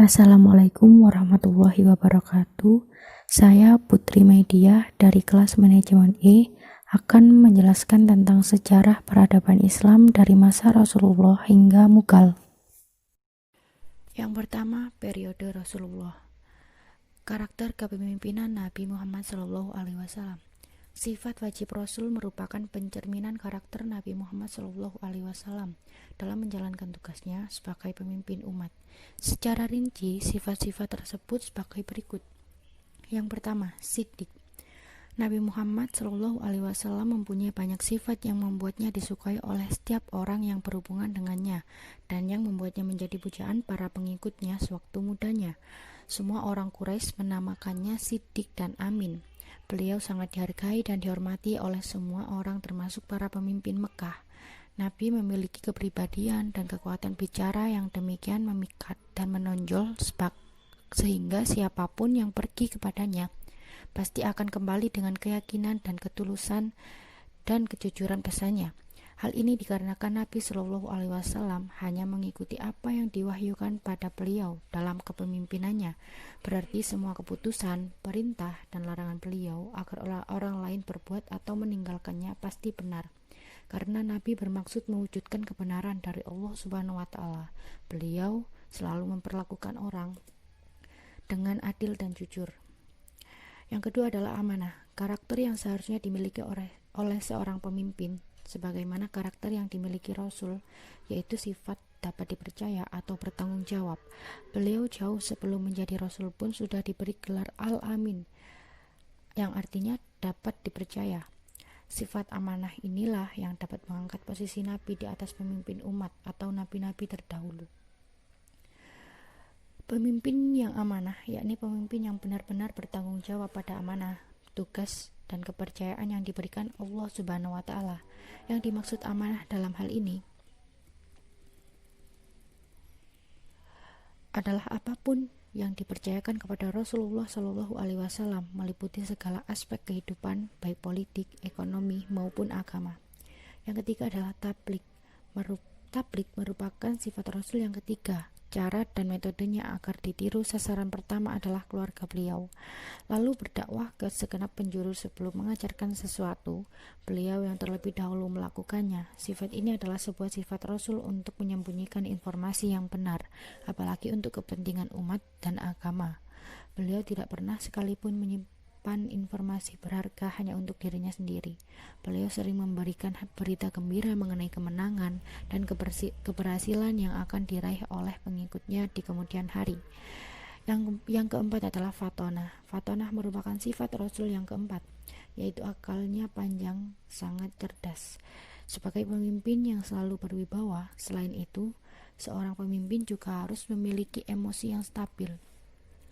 Assalamualaikum warahmatullahi wabarakatuh. Saya Putri Media dari kelas manajemen E akan menjelaskan tentang sejarah peradaban Islam dari masa Rasulullah hingga Mughal. Yang pertama, periode Rasulullah. Karakter kepemimpinan Nabi Muhammad SAW. Sifat wajib Rasul merupakan pencerminan karakter Nabi Muhammad SAW dalam menjalankan tugasnya sebagai pemimpin umat. Secara rinci, sifat-sifat tersebut sebagai berikut. Yang pertama, Siddiq. Nabi Muhammad SAW mempunyai banyak sifat yang membuatnya disukai oleh setiap orang yang berhubungan dengannya dan yang membuatnya menjadi pujaan para pengikutnya sewaktu mudanya. Semua orang Quraisy menamakannya Siddiq dan Amin. Beliau sangat dihargai dan dihormati oleh semua orang termasuk para pemimpin Mekah. Nabi memiliki kepribadian dan kekuatan bicara yang demikian memikat dan menonjol sehingga siapapun yang pergi kepadanya pasti akan kembali dengan keyakinan dan ketulusan dan kejujuran pesannya. Hal ini dikarenakan Nabi Shallallahu Alaihi Wasallam hanya mengikuti apa yang diwahyukan pada beliau dalam kepemimpinannya. Berarti semua keputusan, perintah, dan larangan beliau agar orang lain berbuat atau meninggalkannya pasti benar. Karena Nabi bermaksud mewujudkan kebenaran dari Allah Subhanahu Wa Taala. Beliau selalu memperlakukan orang dengan adil dan jujur. Yang kedua adalah amanah, karakter yang seharusnya dimiliki oleh seorang pemimpin, sebagaimana karakter yang dimiliki Rasul, yaitu sifat dapat dipercaya atau bertanggung jawab. Beliau jauh sebelum menjadi Rasul pun sudah diberi gelar Al-Amin, yang artinya dapat dipercaya. Sifat amanah inilah yang dapat mengangkat posisi Nabi di atas pemimpin umat atau nabi-nabi terdahulu. Pemimpin yang amanah, yakni pemimpin yang benar-benar bertanggung jawab pada amanah, tugas, dan kepercayaan yang diberikan Allah Subhanahu wa Ta'ala. Yang dimaksud amanah dalam hal ini adalah apapun yang dipercayakan kepada Rasulullah Shallallahu Alaihi Wasallam meliputi segala aspek kehidupan, baik politik, ekonomi, maupun agama. Yang ketiga adalah tablik. Tablik merupakan sifat Rasul yang ketiga. Cara dan metodenya agar ditiru sasaran pertama adalah keluarga beliau. Lalu berdakwah ke segenap penjuru sebelum mengajarkan sesuatu, beliau yang terlebih dahulu melakukannya. Sifat ini adalah sebuah sifat Rasul untuk menyembunyikan informasi yang benar, apalagi untuk kepentingan umat dan agama. Beliau tidak pernah sekalipun menyimpan informasi berharga hanya untuk dirinya sendiri. Beliau sering memberikan berita gembira mengenai kemenangan dan keberhasilan yang akan diraih oleh pengikutnya di kemudian hari. Yang keempat adalah fatonah. Fatonah merupakan sifat Rasul yang keempat, yaitu akalnya panjang, sangat cerdas. Sebagai pemimpin yang selalu berwibawa, selain itu, seorang pemimpin juga harus memiliki emosi yang stabil,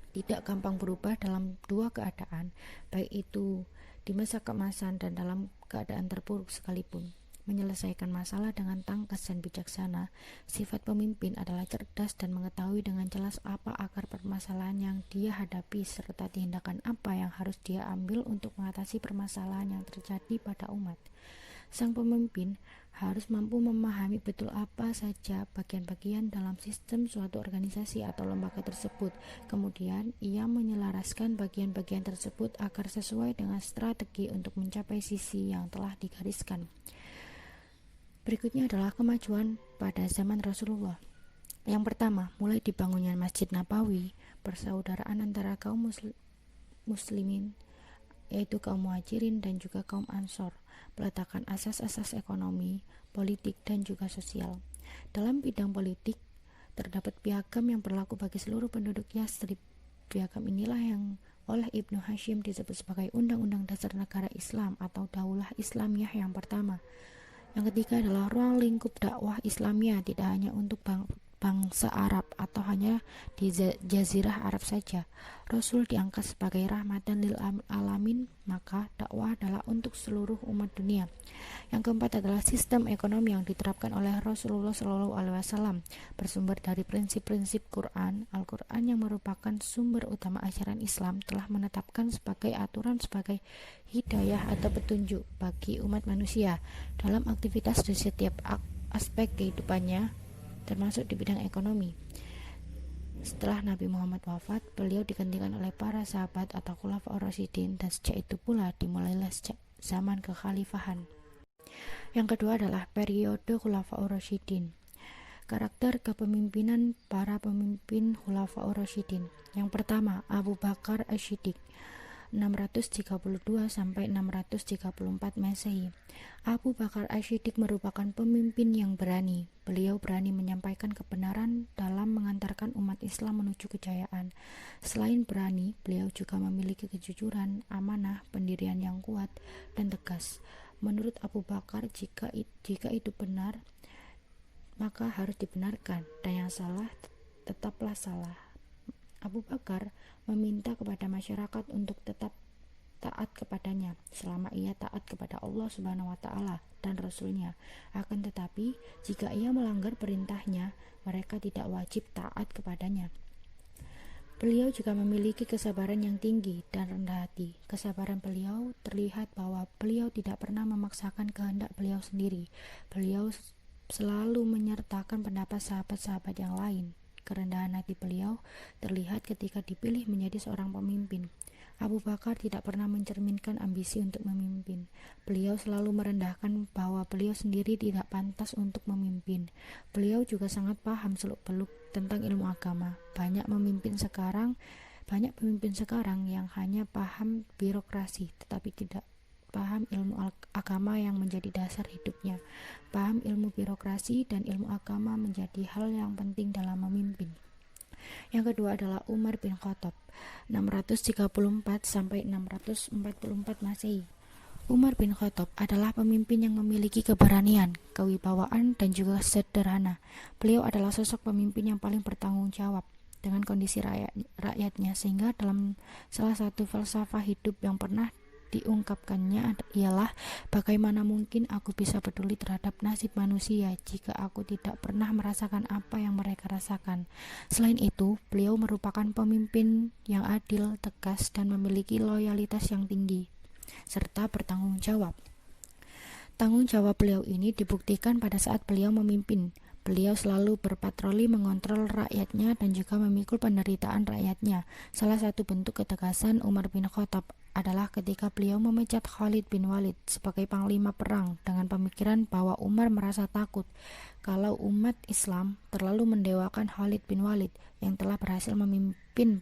tidak gampang berubah dalam dua keadaan, baik itu di masa keemasan dan dalam keadaan terpuruk sekalipun. Menyelesaikan masalah dengan tangkas dan bijaksana. Sifat pemimpin adalah cerdas dan mengetahui dengan jelas apa akar permasalahan yang dia hadapi serta tindakan apa yang harus dia ambil untuk mengatasi permasalahan yang terjadi pada umat. Sang pemimpin harus mampu memahami betul apa saja bagian-bagian dalam sistem suatu organisasi atau lembaga tersebut. Kemudian, ia menyelaraskan bagian-bagian tersebut agar sesuai dengan strategi untuk mencapai sisi yang telah digariskan. Berikutnya adalah kemajuan pada zaman Rasulullah. Yang pertama, mulai dibangunnya Masjid Nabawi, persaudaraan antara kaum muslimin, yaitu kaum muhajirin dan juga kaum ansor, peletakan asas-asas ekonomi, politik, dan juga sosial. Dalam bidang politik, terdapat piagam yang berlaku bagi seluruh penduduk Yathrib. Piagam inilah yang oleh Ibnu Hashim disebut sebagai Undang-Undang Dasar Negara Islam atau Daulah Islamiyah yang pertama. Yang ketiga adalah ruang lingkup dakwah Islamiyah, tidak hanya untuk bangsa Arab atau hanya di Jazirah Arab saja. Rasul diangkat sebagai rahmatan lil alamin, maka dakwah adalah untuk seluruh umat dunia. Yang keempat adalah sistem ekonomi yang diterapkan oleh Rasulullah SAW, bersumber dari prinsip-prinsip Quran. Al-Quran yang merupakan sumber utama ajaran Islam telah menetapkan sebagai aturan sebagai hidayah atau petunjuk bagi umat manusia dalam aktivitas di setiap aspek kehidupannya, termasuk di bidang ekonomi. Setelah Nabi Muhammad wafat, beliau digantikan oleh para sahabat atau Khulafaur Rasyidin, dan sejak itu pula dimulailah zaman kekhalifahan. Yang kedua adalah periode Khulafaur Rasyidin. Karakter kepemimpinan para pemimpin Khulafaur Rasyidin. Yang pertama, Abu Bakar As-Siddiq 632 sampai 634 Masehi. Abu Bakar As-Siddiq merupakan pemimpin yang berani. Beliau berani menyampaikan kebenaran dalam mengantarkan umat Islam menuju kejayaan. Selain berani, beliau juga memiliki kejujuran, amanah, pendirian yang kuat dan tegas. Menurut Abu Bakar, jika itu benar, maka harus dibenarkan, dan yang salah tetaplah salah. Abu Bakar meminta kepada masyarakat untuk tetap taat kepadanya selama ia taat kepada Allah Subhanahu wa Ta'ala dan Rasul-Nya. Akan tetapi, jika ia melanggar perintahnya, mereka tidak wajib taat kepadanya. Beliau juga memiliki kesabaran yang tinggi dan rendah hati. Kesabaran beliau terlihat bahwa beliau tidak pernah memaksakan kehendak beliau sendiri. Beliau selalu menyertakan pendapat sahabat-sahabat yang lain. Kerendahan hati beliau terlihat ketika dipilih menjadi seorang pemimpin. Abu Bakar tidak pernah mencerminkan ambisi untuk memimpin. Beliau selalu merendahkan bahwa beliau sendiri tidak pantas untuk memimpin. Beliau juga sangat paham seluk-beluk tentang ilmu agama. Banyak pemimpin sekarang yang hanya paham birokrasi, tetapi tidak paham ilmu agama yang menjadi dasar hidupnya. Paham ilmu birokrasi dan ilmu agama menjadi hal yang penting dalam memimpin. Yang kedua adalah Umar bin Khattab 634 sampai 644 Masehi. Umar bin Khattab adalah pemimpin yang memiliki keberanian, kewibawaan, dan juga sederhana. Beliau adalah sosok pemimpin yang paling bertanggung jawab dengan kondisi rakyatnya, sehingga dalam salah satu falsafah hidup yang pernah diungkapkannya ialah, bagaimana mungkin aku bisa peduli terhadap nasib manusia jika aku tidak pernah merasakan apa yang mereka rasakan. Selain itu, beliau merupakan pemimpin yang adil, tegas, dan memiliki loyalitas yang tinggi serta bertanggung jawab. Tanggung jawab beliau ini dibuktikan pada saat beliau memimpin. Beliau selalu berpatroli mengontrol rakyatnya dan juga memikul penderitaan rakyatnya. Salah satu bentuk ketegasan Umar bin Khattab adalah ketika beliau memecat Khalid bin Walid sebagai panglima perang dengan pemikiran bahwa Umar merasa takut kalau umat Islam terlalu mendewakan Khalid bin Walid yang telah berhasil memimpin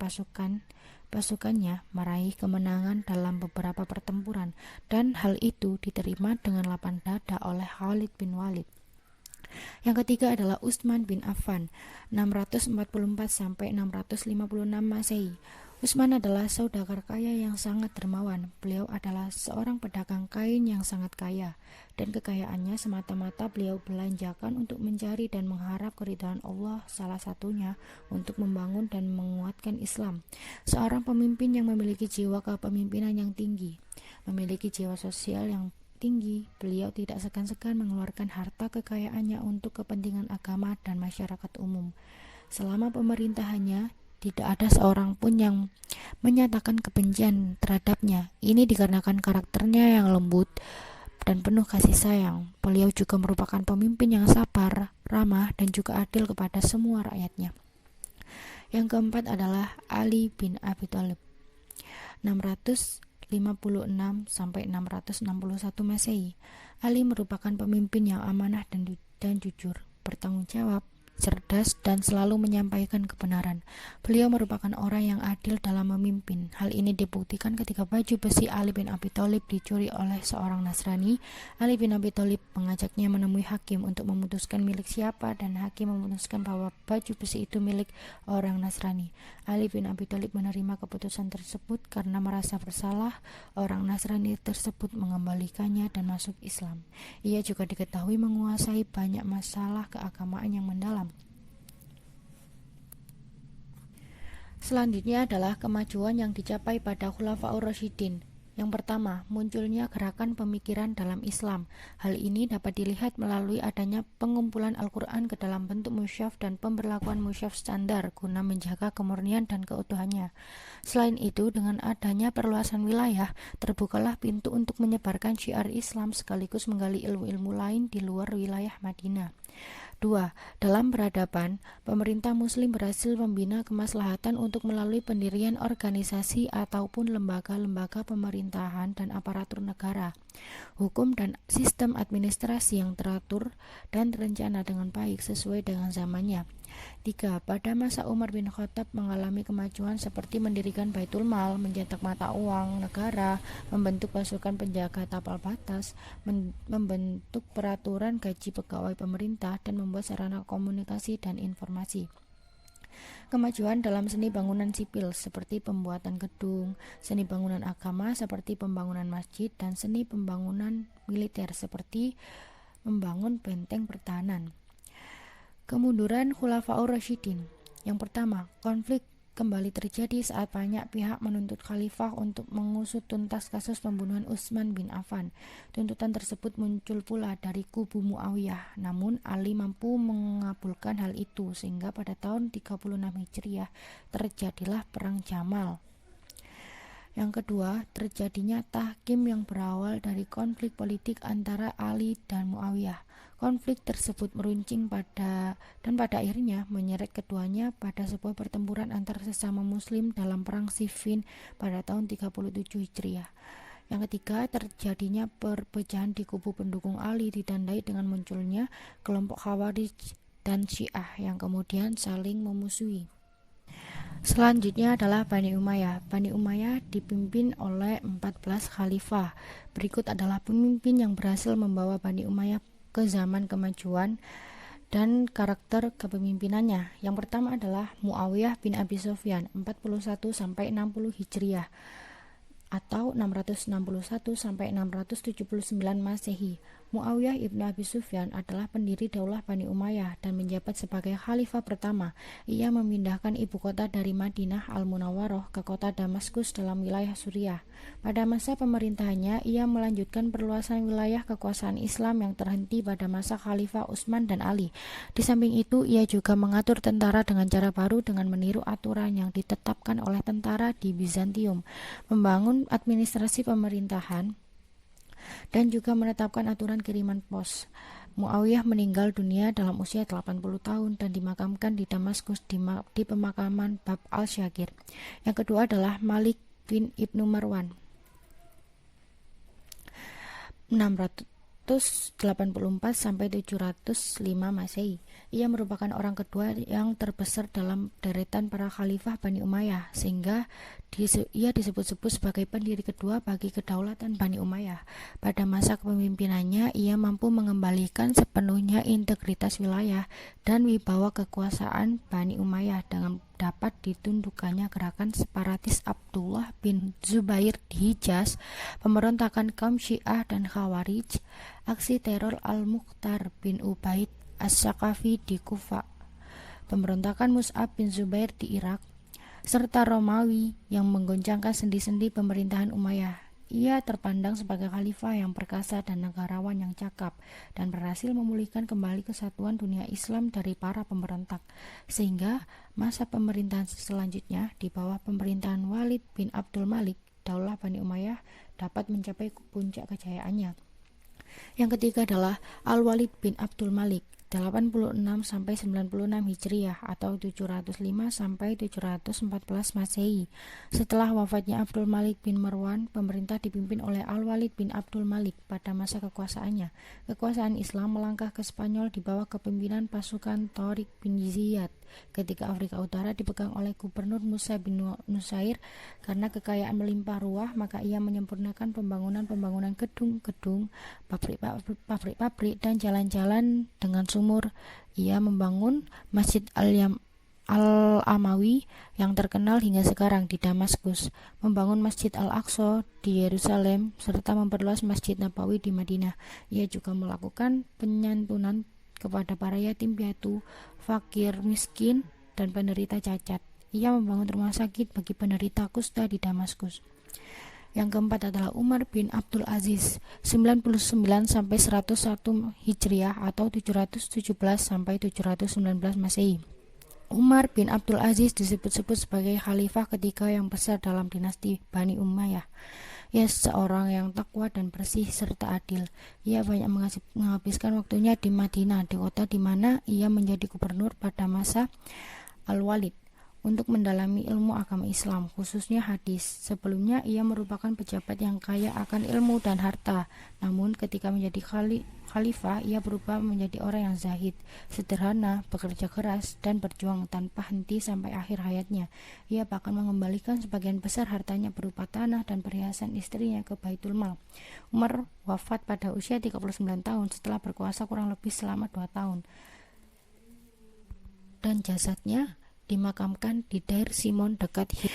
pasukannya meraih kemenangan dalam beberapa pertempuran, dan hal itu diterima dengan lapang dada oleh Khalid bin Walid. Yang ketiga adalah Utsman bin Affan 644 sampai 656 Masehi. Utsman adalah saudagar kaya yang sangat dermawan. Beliau adalah seorang pedagang kain yang sangat kaya, dan kekayaannya semata-mata beliau belanjakan untuk mencari dan mengharap keridhaan Allah, salah satunya untuk membangun dan menguatkan Islam. Seorang pemimpin yang memiliki jiwa kepemimpinan yang tinggi, memiliki jiwa sosial yang tinggi, beliau tidak segan-segan mengeluarkan harta kekayaannya untuk kepentingan agama dan masyarakat umum. Selama pemerintahannya, tidak ada seorang pun yang menyatakan kebencian terhadapnya. Ini dikarenakan karakternya yang lembut dan penuh kasih sayang. Beliau juga merupakan pemimpin yang sabar, ramah, dan juga adil kepada semua rakyatnya. Yang keempat adalah Ali bin Abi Thalib 656 sampai 661 Masehi. Ali merupakan pemimpin yang amanah dan jujur, bertanggung jawab, cerdas, dan selalu menyampaikan kebenaran. Beliau merupakan orang yang adil dalam memimpin. Hal ini dibuktikan ketika baju besi Ali bin Abi Thalib dicuri oleh seorang Nasrani. Ali bin Abi Thalib mengajaknya menemui hakim untuk memutuskan milik siapa, dan hakim memutuskan bahwa baju besi itu milik orang Nasrani. Ali bin Abi Thalib menerima keputusan tersebut karena merasa bersalah. Orang Nasrani tersebut mengembalikannya dan masuk Islam. Ia juga diketahui menguasai banyak masalah keagamaan yang mendalam. Selanjutnya adalah kemajuan yang dicapai pada Khulafaur Rasyidin. Yang pertama, munculnya gerakan pemikiran dalam Islam. Hal ini dapat dilihat melalui adanya pengumpulan Al-Quran ke dalam bentuk mushaf dan pemberlakuan mushaf standar guna menjaga kemurnian dan keutuhannya. Selain itu, dengan adanya perluasan wilayah, terbukalah pintu untuk menyebarkan syiar Islam sekaligus menggali ilmu-ilmu lain di luar wilayah Madinah. 2. Dalam peradaban, pemerintah muslim berhasil membina kemaslahatan untuk melalui pendirian organisasi ataupun lembaga-lembaga pemerintahan dan aparatur negara, hukum dan sistem administrasi yang teratur dan terencana dengan baik sesuai dengan zamannya. 3. Pada masa Umar bin Khattab mengalami kemajuan seperti mendirikan Baitul Mal, mencetak mata uang negara, membentuk pasukan penjaga tapal batas, membentuk peraturan gaji pegawai pemerintah, dan membuat sarana komunikasi dan informasi. Kemajuan dalam seni bangunan sipil seperti pembuatan gedung, seni bangunan agama seperti pembangunan masjid, dan seni pembangunan militer seperti membangun benteng pertahanan. Kemunduran Khulafaur Rasyidin. Yang pertama, konflik kembali terjadi saat banyak pihak menuntut khalifah untuk mengusut tuntas kasus pembunuhan Utsman bin Affan. Tuntutan tersebut muncul pula dari kubu Muawiyah, namun Ali mampu mengabulkan hal itu sehingga pada tahun 36 Hijriah terjadilah Perang Jamal. Yang kedua, terjadinya tahkim yang berawal dari konflik politik antara Ali dan Muawiyah. Konflik tersebut meruncing pada akhirnya menyeret keduanya pada sebuah pertempuran antar sesama muslim dalam perang Siffin pada tahun 37 Hijriah. Yang ketiga, terjadinya perpecahan di kubu pendukung Ali ditandai dengan munculnya kelompok Khawarij dan Syiah yang kemudian saling memusuhi. Selanjutnya adalah Bani Umayyah. Bani Umayyah dipimpin oleh 14 khalifah. Berikut adalah pemimpin yang berhasil membawa Bani Umayyah ke zaman kemajuan dan karakter kepemimpinannya. Yang pertama adalah Muawiyah bin Abi Sufyan 41 sampai 60 Hijriah atau 661 sampai 679 Masehi. Muawiyah ibnu Abi Sufyan adalah pendiri Daulah Bani Umayyah dan menjabat sebagai khalifah pertama. Ia memindahkan ibu kota dari Madinah Al-Munawwarah ke kota Damaskus dalam wilayah Suriah. Pada masa pemerintahannya, ia melanjutkan perluasan wilayah kekuasaan Islam yang terhenti pada masa Khalifah Utsman dan Ali. Di samping itu, ia juga mengatur tentara dengan cara baru dengan meniru aturan yang ditetapkan oleh tentara di Bizantium, membangun administrasi pemerintahan, dan juga menetapkan aturan kiriman pos. Muawiyah meninggal dunia dalam usia 80 tahun dan dimakamkan di Damaskus di pemakaman Bab al-Syakir. Yang kedua adalah Malik bin Ibnu Marwan 684 sampai 705 Masehi. Ia merupakan orang kedua yang terbesar dalam deretan para khalifah Bani Umayyah, sehingga ia disebut-sebut sebagai pendiri kedua bagi kedaulatan Bani Umayyah. Pada masa kepemimpinannya, ia mampu mengembalikan sepenuhnya integritas wilayah dan wibawa kekuasaan Bani Umayyah dengan dapat ditundukkannya gerakan separatis Abdullah bin Zubair di Hijaz, pemberontakan kaum Syiah dan Khawarij, aksi teror Al-Mukhtar bin Ubaid As-Saqafi di Kufa, pemberontakan Mus'ab bin Zubair di Irak, serta Romawi yang menggoncangkan sendi-sendi pemerintahan Umayyah. Ia terpandang sebagai khalifah yang perkasa dan negarawan yang cakap dan berhasil memulihkan kembali kesatuan dunia Islam dari para pemberontak, sehingga masa pemerintahan selanjutnya di bawah pemerintahan Walid bin Abdul Malik, Daulah Bani Umayyah dapat mencapai puncak kejayaannya. Yang ketiga adalah Al-Walid bin Abdul Malik 86 sampai 96 Hijriah atau 705 sampai 714 Masehi. Setelah wafatnya Abdul Malik bin Marwan, pemerintah dipimpin oleh Al-Walid bin Abdul Malik. Pada masa kekuasaannya, kekuasaan Islam melangkah ke Spanyol di bawah kepemimpinan pasukan Tariq bin Ziyad. Ketika Afrika Utara dipegang oleh Gubernur Musa bin Nusair, karena kekayaan melimpah ruah, maka ia menyempurnakan pembangunan gedung-gedung, pabrik-pabrik dan jalan-jalan dengan sumur. Ia membangun Masjid Al-Amawi yang terkenal hingga sekarang di Damaskus, membangun Masjid Al-Aqsa di Yerusalem, serta memperluas Masjid Nabawi di Madinah. Ia juga melakukan penyantunan kepada para yatim piatu, fakir, miskin, dan penderita cacat. Ia membangun rumah sakit bagi penderita kusta di Damaskus. Yang keempat adalah Umar bin Abdul Aziz 99 sampai 101 Hijriah atau 717 sampai 719 Masehi. Umar bin Abdul Aziz disebut-sebut sebagai khalifah ketiga yang besar dalam dinasti Bani Umayyah. Ia seorang yang takwa dan bersih serta adil. Ia banyak menghabiskan waktunya di Madinah, di kota di mana ia menjadi gubernur pada masa Al-Walid, untuk mendalami ilmu agama Islam, khususnya hadis. Sebelumnya ia merupakan pejabat yang kaya akan ilmu dan harta. Namun ketika menjadi khalifah, ia berubah menjadi orang yang zahid, sederhana, bekerja keras, dan berjuang tanpa henti sampai akhir hayatnya. Ia bahkan mengembalikan sebagian besar hartanya berupa tanah dan perhiasan istrinya ke Baitul Mal. Umar wafat pada usia 39 tahun setelah berkuasa kurang lebih selama 2 tahun. Dan jasadnya dimakamkan di Dair Simon dekat Hira.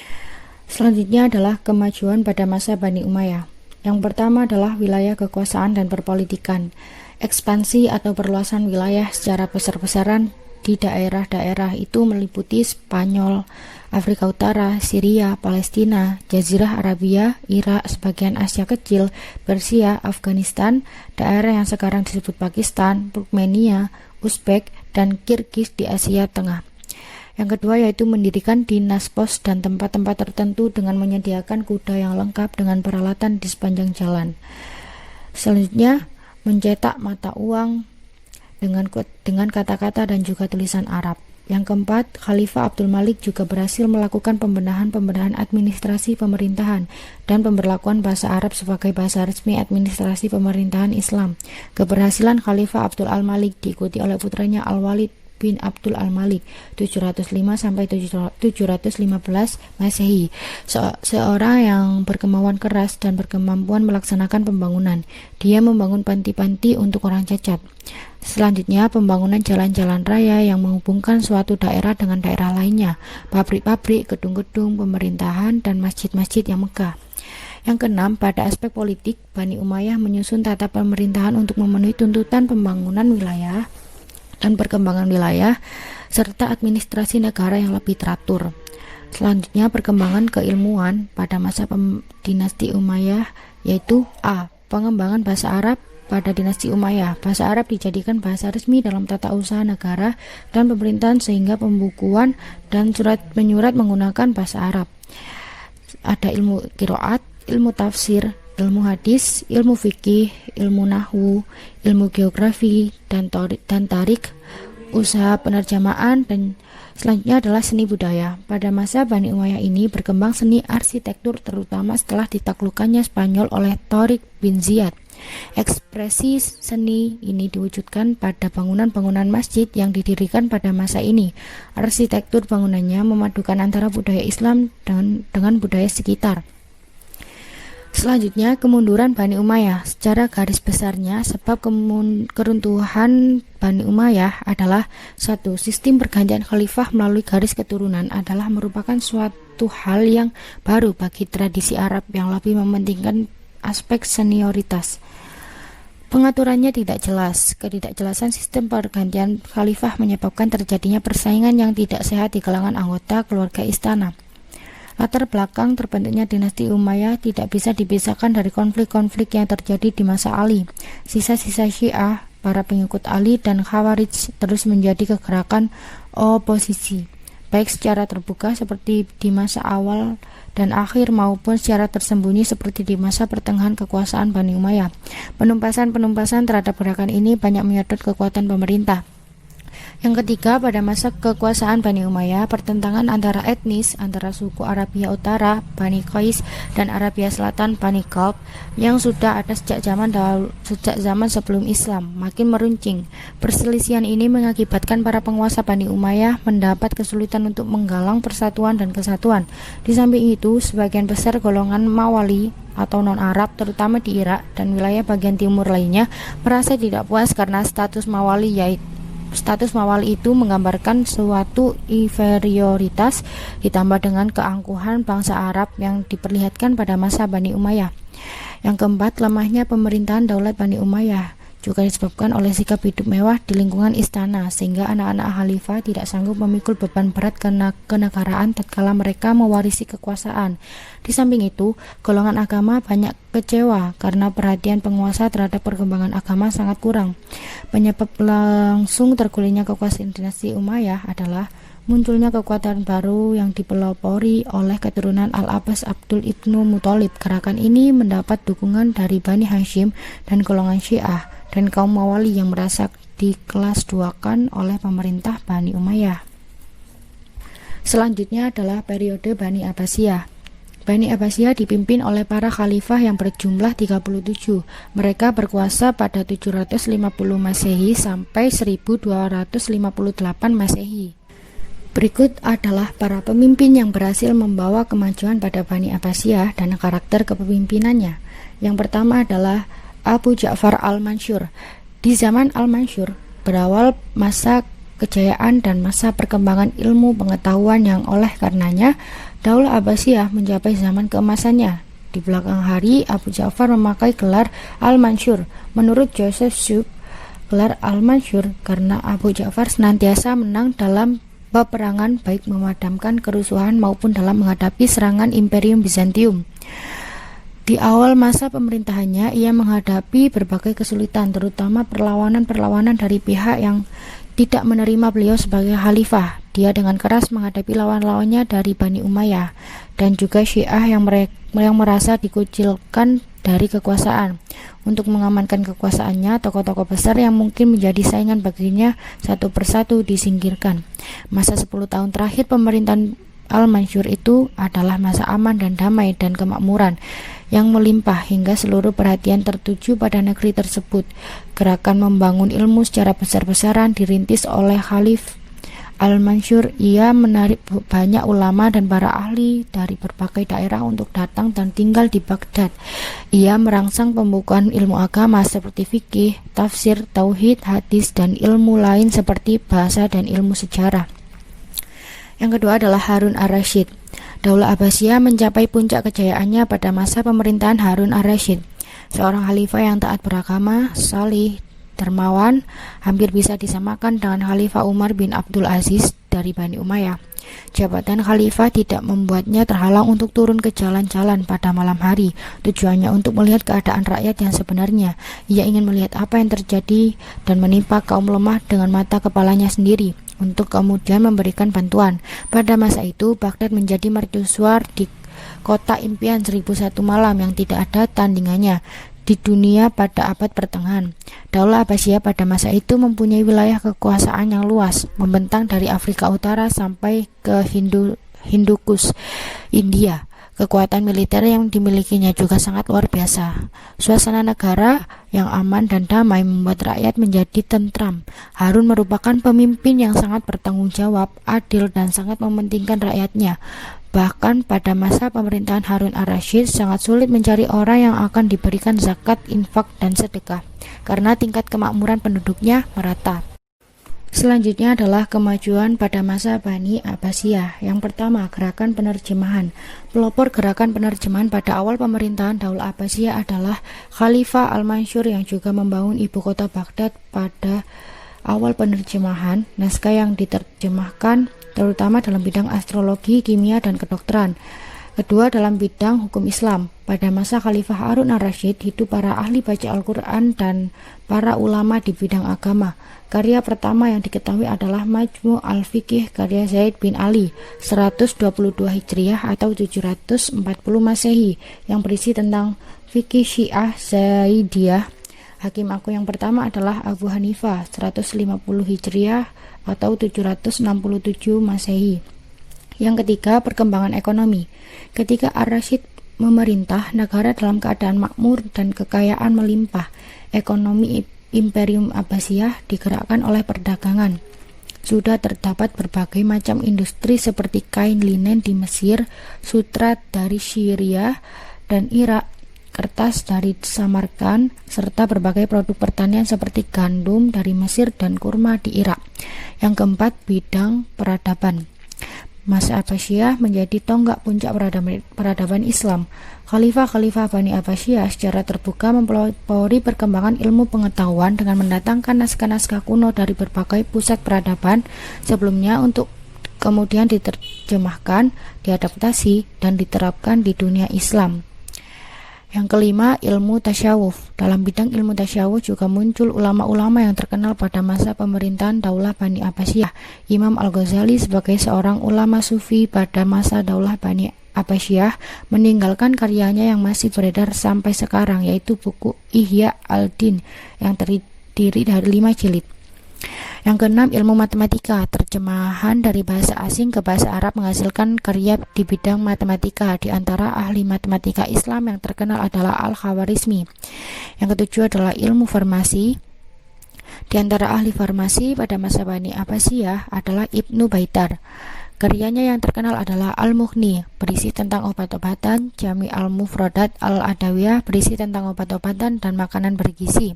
Selanjutnya adalah kemajuan pada masa Bani Umayyah. Yang pertama adalah wilayah kekuasaan dan perpolitikan. Ekspansi atau perluasan wilayah secara besar-besaran di daerah-daerah itu meliputi Spanyol, Afrika Utara, Syria, Palestina, Jazirah Arabia, Irak, sebagian Asia Kecil, Persia, Afghanistan, daerah yang sekarang disebut Pakistan, Turkmenia, Uzbek, dan Kirgiz di Asia Tengah. Yang kedua yaitu mendirikan dinas pos dan tempat-tempat tertentu dengan menyediakan kuda yang lengkap dengan peralatan di sepanjang jalan. Selanjutnya, mencetak mata uang dengan kata-kata dan juga tulisan Arab. Yang keempat, Khalifah Abdul Malik juga berhasil melakukan pembenahan administrasi pemerintahan dan pemberlakuan bahasa Arab sebagai bahasa resmi administrasi pemerintahan Islam. Keberhasilan Khalifah Abdul Al-Malik diikuti oleh putranya Al-Walid bin Abdul Al-Malik 705 sampai 715 Masehi, seorang yang berkemauan keras dan berkemampuan melaksanakan pembangunan. Dia membangun panti-panti untuk orang cacat. Selanjutnya, pembangunan jalan-jalan raya yang menghubungkan suatu daerah dengan daerah lainnya, pabrik-pabrik, gedung-gedung pemerintahan, dan masjid-masjid yang megah. Yang keenam, pada aspek politik, Bani Umayyah menyusun tata pemerintahan untuk memenuhi tuntutan pembangunan wilayah dan perkembangan wilayah, serta administrasi negara yang lebih teratur. Selanjutnya, perkembangan keilmuan pada masa dinasti Umayyah, yaitu A. Pengembangan bahasa Arab pada dinasti Umayyah. Bahasa Arab dijadikan bahasa resmi dalam tata usaha negara dan pemerintahan sehingga pembukuan dan surat menyurat menggunakan bahasa Arab. Ada ilmu qiraat, ilmu tafsir, ilmu hadis, ilmu fikih, ilmu nahwu, ilmu geografi, dan tarik, usaha penerjemahan, dan selanjutnya adalah seni budaya. Pada masa Bani Umayyah ini berkembang seni arsitektur terutama setelah ditaklukkannya Spanyol oleh Tariq bin Ziyad. Ekspresi seni ini diwujudkan pada bangunan-bangunan masjid yang didirikan pada masa ini. Arsitektur bangunannya memadukan antara budaya Islam dengan budaya sekitar. Selanjutnya, kemunduran Bani Umayyah. Secara garis besarnya, sebab keruntuhan Bani Umayyah adalah 1. Sistem pergantian khalifah melalui garis keturunan adalah merupakan suatu hal yang baru bagi tradisi Arab yang lebih mementingkan aspek senioritas. Pengaturannya tidak jelas. Ketidakjelasan sistem pergantian khalifah menyebabkan terjadinya persaingan yang tidak sehat di kalangan anggota keluarga istana. Latar belakang terbentuknya dinasti Umayyah tidak bisa dipisahkan dari konflik-konflik yang terjadi di masa Ali. Sisa-sisa Syiah, para pengikut Ali, dan Khawarij terus menjadi kegerakan oposisi, baik secara terbuka seperti di masa awal dan akhir maupun secara tersembunyi seperti di masa pertengahan kekuasaan Bani Umayyah. Penumpasan terhadap gerakan ini banyak menyedot kekuatan pemerintah. Yang ketiga, pada masa kekuasaan Bani Umayyah, pertentangan antara etnis antara suku Arabia Utara, Bani Qais, dan Arabia Selatan, Bani Kalb, yang sudah ada sejak zaman sebelum Islam, makin meruncing. Perselisihan ini mengakibatkan para penguasa Bani Umayyah mendapat kesulitan untuk menggalang persatuan dan kesatuan. Di samping itu, sebagian besar golongan Mawali atau non-Arab, terutama di Irak dan wilayah bagian timur lainnya, merasa tidak puas karena status Mawali itu menggambarkan suatu inferioritas ditambah dengan keangkuhan bangsa Arab yang diperlihatkan pada masa Bani Umayyah. Yang keempat, lemahnya pemerintahan daulat Bani Umayyah juga disebabkan oleh sikap hidup mewah di lingkungan istana, sehingga anak-anak khalifah tidak sanggup memikul beban berat kenegaraan tatkala mereka mewarisi kekuasaan. Di samping itu, golongan agama banyak kecewa karena perhatian penguasa terhadap perkembangan agama sangat kurang. Penyebab langsung tergulirnya kekuasaan dinasti Umayyah adalah Munculnya kekuatan baru yang dipelopori oleh keturunan Al-Abbas Abdul Ibnu Muthalib. Gerakan ini mendapat dukungan dari Bani Hashim dan golongan Syiah dan kaum Mawali yang merasa dikelas duakan oleh pemerintah Bani Umayyah. Selanjutnya adalah periode Bani Abbasiyah. Bani Abbasiyah dipimpin oleh para khalifah yang berjumlah 37. Mereka berkuasa pada 750 Masehi sampai 1258 Masehi. Berikut adalah para pemimpin yang berhasil membawa kemajuan pada Bani Abbasiyah dan karakter kepemimpinannya. Yang pertama adalah Abu Ja'far al-Mansur. Di zaman al-Mansur, berawal masa kejayaan dan masa perkembangan ilmu pengetahuan yang oleh karenanya Daulah Abbasiyah mencapai zaman keemasannya. Di belakang hari, Abu Ja'far memakai gelar al-Mansur. Menurut Joseph Suk, gelar al-Mansur karena Abu Ja'far senantiasa menang dalam peperangan baik memadamkan kerusuhan maupun dalam menghadapi serangan Imperium Bizantium. Di awal masa pemerintahannya, ia menghadapi berbagai kesulitan, terutama perlawanan-perlawanan dari pihak yang tidak menerima beliau sebagai khalifah. Dia dengan keras menghadapi lawan-lawannya dari Bani Umayyah dan juga Syiah yang merasa dikucilkan dari kekuasaan. Untuk mengamankan kekuasaannya, tokoh-tokoh besar yang mungkin menjadi saingan baginya satu persatu disingkirkan. Masa 10 tahun terakhir pemerintahan Al-Mansur itu adalah masa aman dan damai dan kemakmuran yang melimpah hingga seluruh perhatian tertuju pada negeri tersebut. Gerakan membangun ilmu secara besar-besaran dirintis oleh Khalif Al-Mansur. Ia menarik banyak ulama dan para ahli dari berbagai daerah untuk datang dan tinggal di Baghdad. Ia merangsang pembukaan ilmu agama seperti fikih, tafsir, tauhid, hadis, dan ilmu lain seperti bahasa dan ilmu sejarah. Yang kedua adalah Harun ar-Rasyid. Daulah Abbasiyah mencapai puncak kejayaannya pada masa pemerintahan Harun ar-Rasyid, seorang khalifah yang taat beragama, salih, dermawan, hampir bisa disamakan dengan Khalifah Umar bin Abdul Aziz dari Bani Umayyah. Jabatan khalifah tidak membuatnya terhalang untuk turun ke jalan-jalan pada malam hari. Tujuannya untuk melihat keadaan rakyat yang sebenarnya. Ia ingin melihat apa yang terjadi dan menimpa kaum lemah dengan mata kepalanya sendiri, untuk kemudian memberikan bantuan. Pada masa itu, Baghdad menjadi mercusuar di kota impian 1001 malam yang tidak ada tandingannya di dunia pada abad pertengahan. Daulah Abbasiyah pada masa itu mempunyai wilayah kekuasaan yang luas, membentang dari Afrika Utara sampai ke Hindukush, India. Kekuatan militer yang dimilikinya juga sangat luar biasa. Suasana negara yang aman dan damai membuat rakyat menjadi tentram. Harun merupakan pemimpin yang sangat bertanggung jawab, adil, dan sangat mementingkan rakyatnya. Bahkan pada masa pemerintahan Harun ar-Rasyid sangat sulit mencari orang yang akan diberikan zakat, infak, dan sedekah karena tingkat kemakmuran penduduknya merata. Selanjutnya adalah kemajuan pada masa Bani Abbasiyah. Yang pertama, gerakan penerjemahan. Pelopor gerakan penerjemahan pada awal pemerintahan Daulah Abbasiyah adalah Khalifah Al-Mansur yang juga membangun ibu kota Baghdad. Pada awal penerjemahan, naskah yang diterjemahkan terutama dalam bidang astrologi, kimia, dan kedokteran. Kedua, dalam bidang hukum Islam. Pada masa Khalifah Harun ar-Rasyid, hidup para ahli baca Al-Quran dan para ulama di bidang agama. Karya pertama yang diketahui adalah Majmu' al-Fiqih karya Zaid bin Ali 122 Hijriah atau 740 Masehi yang berisi tentang fikih Syiah Zaidiyah. Hakim aku yang pertama adalah Abu Hanifah 150 Hijriah atau 767 Masehi. Yang ketiga, perkembangan ekonomi. Ketika ar-Rasyid memerintah, negara dalam keadaan makmur dan kekayaan melimpah. Ekonomi Imperium Abbasiyah digerakkan oleh perdagangan. Sudah terdapat berbagai macam industri seperti kain linen di Mesir, sutra dari Syria dan Irak, kertas dari Samarkand, serta berbagai produk pertanian seperti gandum dari Mesir dan kurma di Irak. Yang keempat, bidang peradaban. Masa Abbasiyah menjadi tonggak puncak peradaban Islam. Khalifah-khalifah Bani Abbasiyah secara terbuka mempelopori perkembangan ilmu pengetahuan dengan mendatangkan naskah-naskah kuno dari berbagai pusat peradaban sebelumnya untuk kemudian diterjemahkan, diadaptasi, dan diterapkan di dunia Islam. Yang kelima, ilmu tasyawuf. Dalam bidang ilmu tasyawuf juga muncul ulama-ulama yang terkenal pada masa pemerintahan Daulah Bani Abbasiyah. Imam Al-Ghazali sebagai seorang ulama sufi pada masa Daulah Bani Abbasiyah meninggalkan karyanya yang masih beredar sampai sekarang, yaitu buku Ihya al-Din yang terdiri dari 5 jilid. Yang keenam, ilmu matematika. Terjemahan dari bahasa asing ke bahasa Arab menghasilkan karya di bidang matematika. Di antara ahli matematika Islam yang terkenal adalah Al-Khawarizmi. Yang ketujuh adalah ilmu farmasi. Di antara ahli farmasi pada masa Bani Abbasiyah adalah Ibnu Baitar. Karyanya yang terkenal adalah Al-Mughni, berisi tentang obat-obatan, Jami Al-Mufradat Al-Adawiyah, berisi tentang obat-obatan dan makanan bergizi.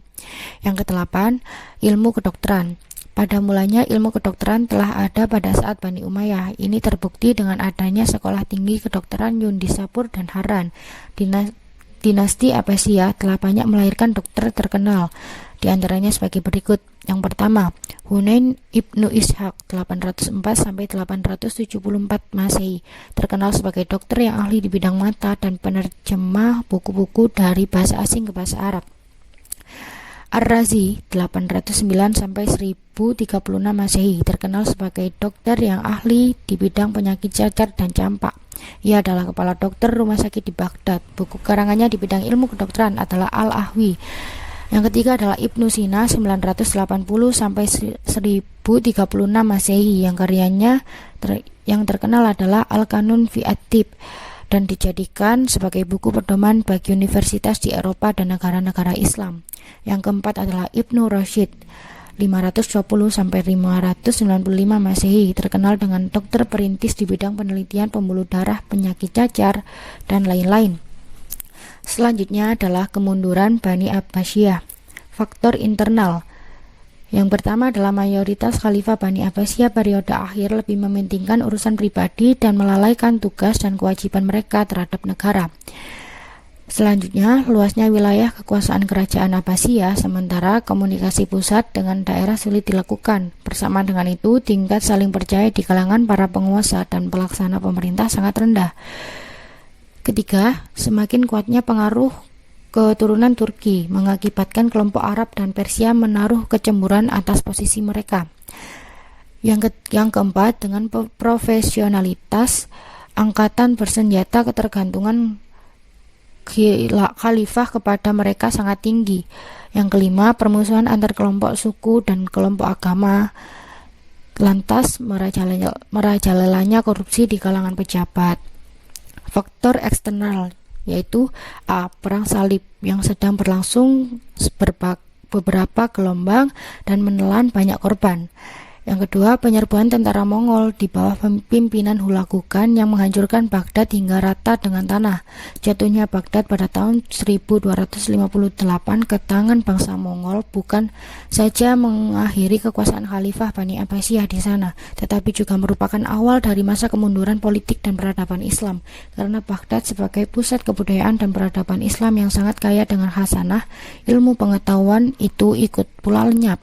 Yang kedelapan, ilmu kedokteran. Pada mulanya ilmu kedokteran telah ada pada saat Bani Umayyah. Ini terbukti dengan adanya sekolah tinggi kedokteran Yundisapur dan Haran. Dinasti Abbasiyah telah banyak melahirkan dokter terkenal, di antaranya sebagai berikut. Yang pertama, Hunain Ibnu Ishaq 804-874 Masehi, terkenal sebagai dokter yang ahli di bidang mata dan penerjemah buku-buku dari bahasa asing ke bahasa Arab. Ar-Razi 809-1036 Masehi, terkenal sebagai dokter yang ahli di bidang penyakit cacar dan campak. Ia adalah kepala dokter rumah sakit di Baghdad. Buku karangannya di bidang ilmu kedokteran adalah Al-Ahwi. Yang ketiga adalah Ibnu Sina 980-1036 Masehi, yang karyanya yang terkenal adalah Al-Kanun fi at-Tib dan dijadikan sebagai buku pedoman bagi universitas di Eropa dan negara-negara Islam. Yang keempat adalah Ibnu Rashid 520-595 Masehi, terkenal dengan dokter perintis di bidang penelitian pembuluh darah, penyakit cacar, dan lain-lain. Selanjutnya adalah kemunduran Bani Abbasiyah. Faktor internal. Yang pertama adalah mayoritas khalifah Bani Abbasiyah periode akhir lebih mementingkan urusan pribadi dan melalaikan tugas dan kewajiban mereka terhadap negara. Selanjutnya, luasnya wilayah kekuasaan kerajaan Abbasiyah, sementara komunikasi pusat dengan daerah sulit dilakukan. Bersamaan dengan itu, tingkat saling percaya di kalangan para penguasa dan pelaksana pemerintah sangat rendah. Ketiga, semakin kuatnya pengaruh keturunan Turki mengakibatkan kelompok Arab dan Persia menaruh kecemburuan atas posisi mereka. Yang keempat, dengan profesionalitas angkatan bersenjata, ketergantungan khalifah kepada mereka sangat tinggi. Yang kelima, permusuhan antar kelompok suku dan kelompok agama. Lantas merajalelanya korupsi di kalangan pejabat. Faktor eksternal, yaitu A. Perang salib yang sedang berlangsung beberapa gelombang dan menelan banyak korban. Yang kedua, penyerbuan tentara Mongol di bawah pimpinan Hulagu Khan yang menghancurkan Baghdad hingga rata dengan tanah. Jatuhnya Baghdad pada tahun 1258 ke tangan bangsa Mongol bukan saja mengakhiri kekuasaan Khalifah Bani Abbasiyah di sana, tetapi juga merupakan awal dari masa kemunduran politik dan peradaban Islam. Karena Baghdad sebagai pusat kebudayaan dan peradaban Islam yang sangat kaya dengan khasanah, ilmu pengetahuan itu ikut pula lenyap.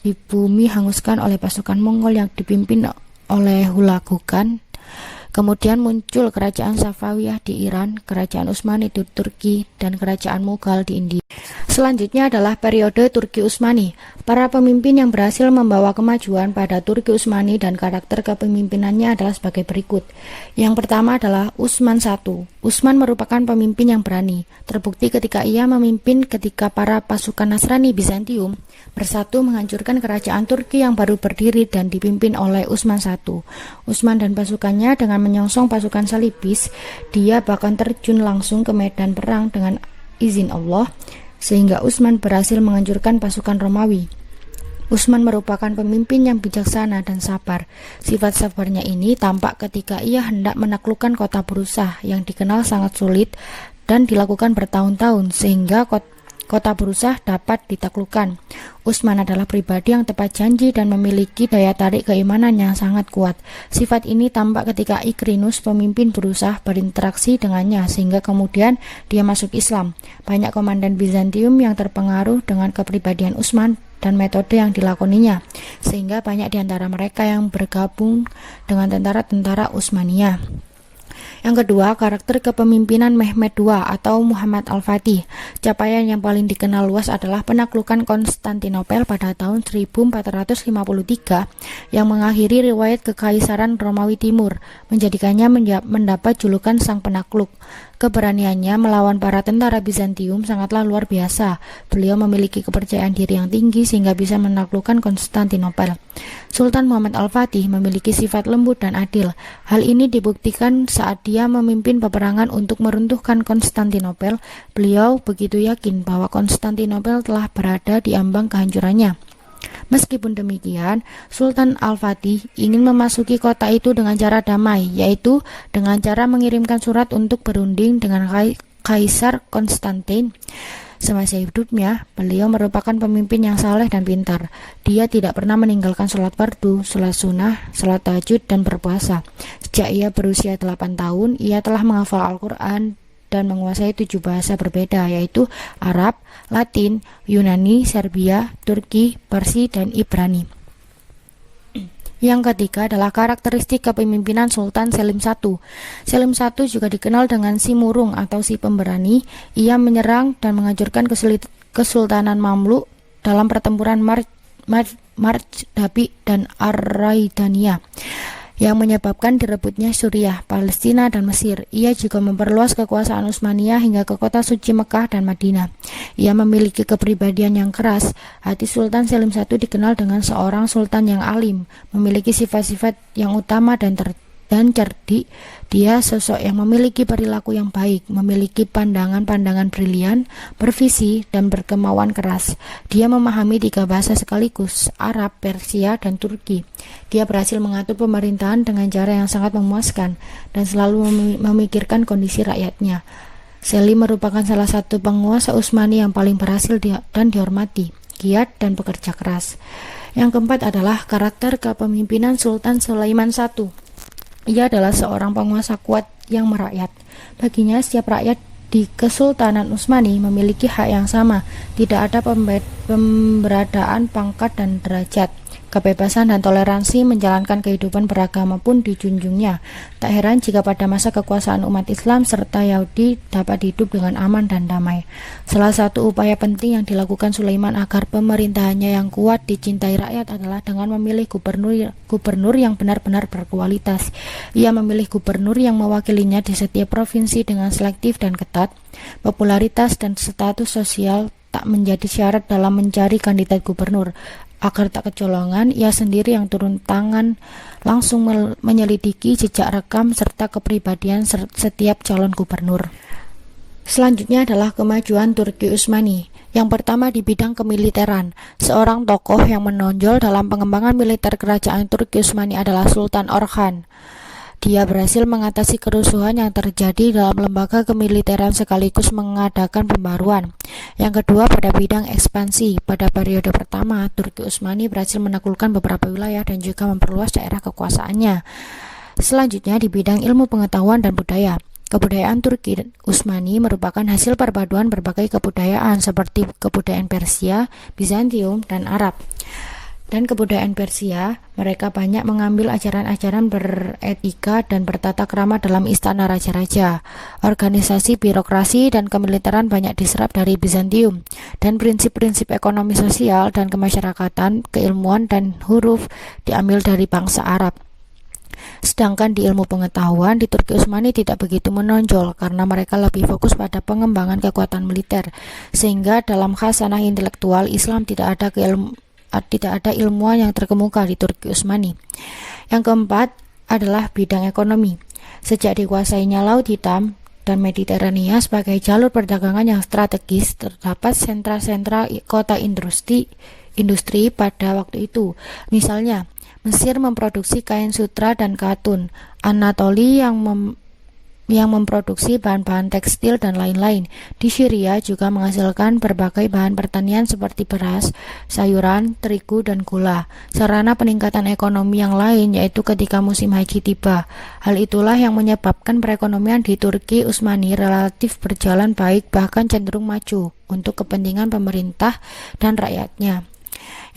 Di bumi hanguskan oleh pasukan Mongol yang dipimpin oleh Hulagu Khan. Kemudian muncul kerajaan Safawiyah di Iran, kerajaan Utsmani di Turki, dan kerajaan Mughal di India. Selanjutnya adalah periode Turki Utsmani. Para pemimpin yang berhasil membawa kemajuan pada Turki Utsmani dan karakter kepemimpinannya adalah sebagai berikut. Yang pertama adalah Utsman I. Utsman merupakan pemimpin yang berani. Terbukti ketika ia memimpin ketika para pasukan Nasrani Bizantium bersatu menghancurkan kerajaan Turki yang baru berdiri dan dipimpin oleh Utsman I. Utsman dan pasukannya dengan menyongsong pasukan salibis, dia bahkan terjun langsung ke medan perang dengan izin Allah, sehingga Utsman berhasil menghancurkan pasukan Romawi. Utsman merupakan pemimpin yang bijaksana dan sabar. Sifat sabarnya ini tampak ketika ia hendak menaklukkan kota Burusah yang dikenal sangat sulit dan dilakukan bertahun-tahun sehingga kota Burusah dapat ditaklukkan. Utsman adalah pribadi yang tepat janji dan memiliki daya tarik keimanan yang sangat kuat. Sifat ini tampak ketika Ikrinus, pemimpin Burusah, berinteraksi dengannya sehingga kemudian dia masuk Islam. Banyak komandan Bizantium yang terpengaruh dengan kepribadian Utsman dan metode yang dilakoninya, sehingga banyak di antara mereka yang bergabung dengan tentara-tentara Utsmaniyah. Yang kedua, karakter kepemimpinan Mehmed II atau Muhammad Al-Fatih. Capaian yang paling dikenal luas adalah penaklukan Konstantinopel pada tahun 1453 yang mengakhiri riwayat Kekaisaran Romawi Timur, menjadikannya mendapat julukan Sang Penakluk. Keberaniannya melawan para tentara Bizantium sangatlah luar biasa. Beliau memiliki kepercayaan diri yang tinggi sehingga bisa menaklukkan Konstantinopel. Sultan Muhammad Al-Fatih memiliki sifat lembut dan adil. Hal ini dibuktikan saat dia memimpin peperangan untuk meruntuhkan Konstantinopel. Beliau begitu yakin bahwa Konstantinopel telah berada di ambang kehancurannya. Meskipun demikian, Sultan Al-Fatih ingin memasuki kota itu dengan cara damai, yaitu dengan cara mengirimkan surat untuk berunding dengan Kaisar Konstantin. Semasa hidupnya, beliau merupakan pemimpin yang saleh dan pintar. Dia tidak pernah meninggalkan sholat fardu, sholat sunnah, sholat tahajud, dan berpuasa. Sejak ia berusia 8 tahun, ia telah menghafal Al-Quran dan menguasai 7 bahasa berbeda, yaitu Arab, Latin, Yunani, Serbia, Turki, Parsi, dan Ibrani. Yang ketiga adalah karakteristik kepemimpinan Sultan Selim I. Selim I juga dikenal dengan si murung atau si pemberani. Ia menyerang dan menghancurkan Kesultanan Mamluk dalam pertempuran Marj-Dabi dan Ar-Raidania yang menyebabkan direbutnya Suriah, Palestina, dan Mesir. Ia juga memperluas kekuasaan Utsmaniyah hingga ke kota suci Mekah dan Madinah. Ia memiliki kepribadian yang keras. Hati Sultan Selim I dikenal dengan seorang sultan yang alim, memiliki sifat-sifat yang utama dan cerdik. Dia sosok yang memiliki perilaku yang baik, memiliki pandangan-pandangan brilian, bervisi, dan berkemauan keras. Dia memahami 3 bahasa sekaligus, Arab, Persia, dan Turki. Dia berhasil mengatur pemerintahan dengan cara yang sangat memuaskan dan selalu memikirkan kondisi rakyatnya. Selim merupakan salah satu penguasa Utsmani yang paling berhasil dan dihormati, giat dan bekerja keras. Yang keempat adalah karakter kepemimpinan Sultan Sulaiman I. Ia adalah seorang penguasa kuat yang merakyat. Baginya, setiap rakyat di Kesultanan Utsmani memiliki hak yang sama. Tidak ada pemberadaan pangkat dan derajat. Kebebasan dan toleransi menjalankan kehidupan beragama pun dijunjungnya. Tak heran jika pada masa kekuasaan umat Islam serta Yahudi dapat hidup dengan aman dan damai. Salah satu upaya penting yang dilakukan Sulaiman agar pemerintahannya yang kuat dicintai rakyat adalah dengan memilih gubernur yang benar-benar berkualitas. Ia memilih gubernur yang mewakilinya di setiap provinsi dengan selektif dan ketat. Popularitas dan status sosial tak menjadi syarat dalam mencari kandidat gubernur. Agar tak kecolongan, ia sendiri yang turun tangan langsung menyelidiki jejak rekam serta kepribadian setiap calon gubernur. Selanjutnya adalah kemajuan Turki Utsmani. Yang pertama di bidang kemiliteran. Seorang tokoh yang menonjol dalam pengembangan militer kerajaan Turki Utsmani adalah Sultan Orhan. Dia berhasil mengatasi kerusuhan yang terjadi dalam lembaga kemiliteran sekaligus mengadakan pembaruan. Yang kedua pada bidang ekspansi. Pada periode pertama, Turki Utsmani berhasil menaklukkan beberapa wilayah dan juga memperluas daerah kekuasaannya. Selanjutnya di bidang ilmu pengetahuan dan budaya. Kebudayaan Turki Utsmani merupakan hasil perpaduan berbagai kebudayaan seperti kebudayaan Persia, Bizantium, dan Arab. Dan kebudayaan Persia, mereka banyak mengambil ajaran-ajaran beretika dan bertata krama dalam istana raja-raja. Organisasi birokrasi dan kemiliteran banyak diserap dari Bizantium, dan prinsip-prinsip ekonomi sosial dan kemasyarakatan, keilmuan dan huruf diambil dari bangsa Arab. Sedangkan di ilmu pengetahuan di Turki Utsmani tidak begitu menonjol karena mereka lebih fokus pada pengembangan kekuatan militer, sehingga dalam khasanah intelektual Islam tidak ada ilmuwan yang terkemuka di Turki Utsmani. Yang keempat adalah bidang ekonomi. Sejak dikuasainya Laut Hitam dan Mediterania sebagai jalur perdagangan yang strategis, terdapat sentra-sentra kota industri pada waktu itu. Misalnya, Mesir memproduksi kain sutra dan katun, Anatoli yang memproduksi bahan-bahan tekstil dan lain-lain. Di Syria juga menghasilkan berbagai bahan pertanian seperti beras, sayuran, terigu, dan gula. Sarana peningkatan ekonomi yang lain yaitu ketika musim haji tiba. Hal itulah yang menyebabkan perekonomian di Turki Utsmani relatif berjalan baik, bahkan cenderung maju untuk kepentingan pemerintah dan rakyatnya.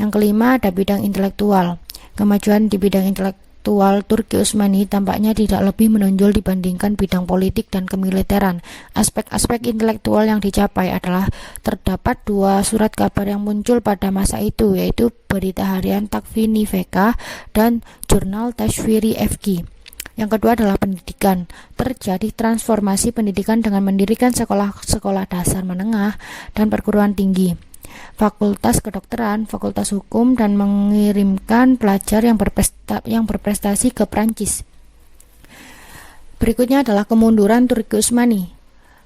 Yang kelima ada bidang intelektual. Kemajuan di bidang intelektual intelektual Turki Utsmani tampaknya tidak lebih menonjol dibandingkan bidang politik dan kemiliteran. Aspek-aspek intelektual yang dicapai adalah terdapat dua surat kabar yang muncul pada masa itu, yaitu Berita Harian Takvini VK dan Jurnal Tashfiri FG. Yang kedua adalah pendidikan. Terjadi transformasi pendidikan dengan mendirikan sekolah-sekolah dasar menengah dan perguruan tinggi, fakultas kedokteran, fakultas hukum, dan mengirimkan pelajar yang berprestasi ke Prancis. Berikutnya adalah kemunduran Turki Utsmani.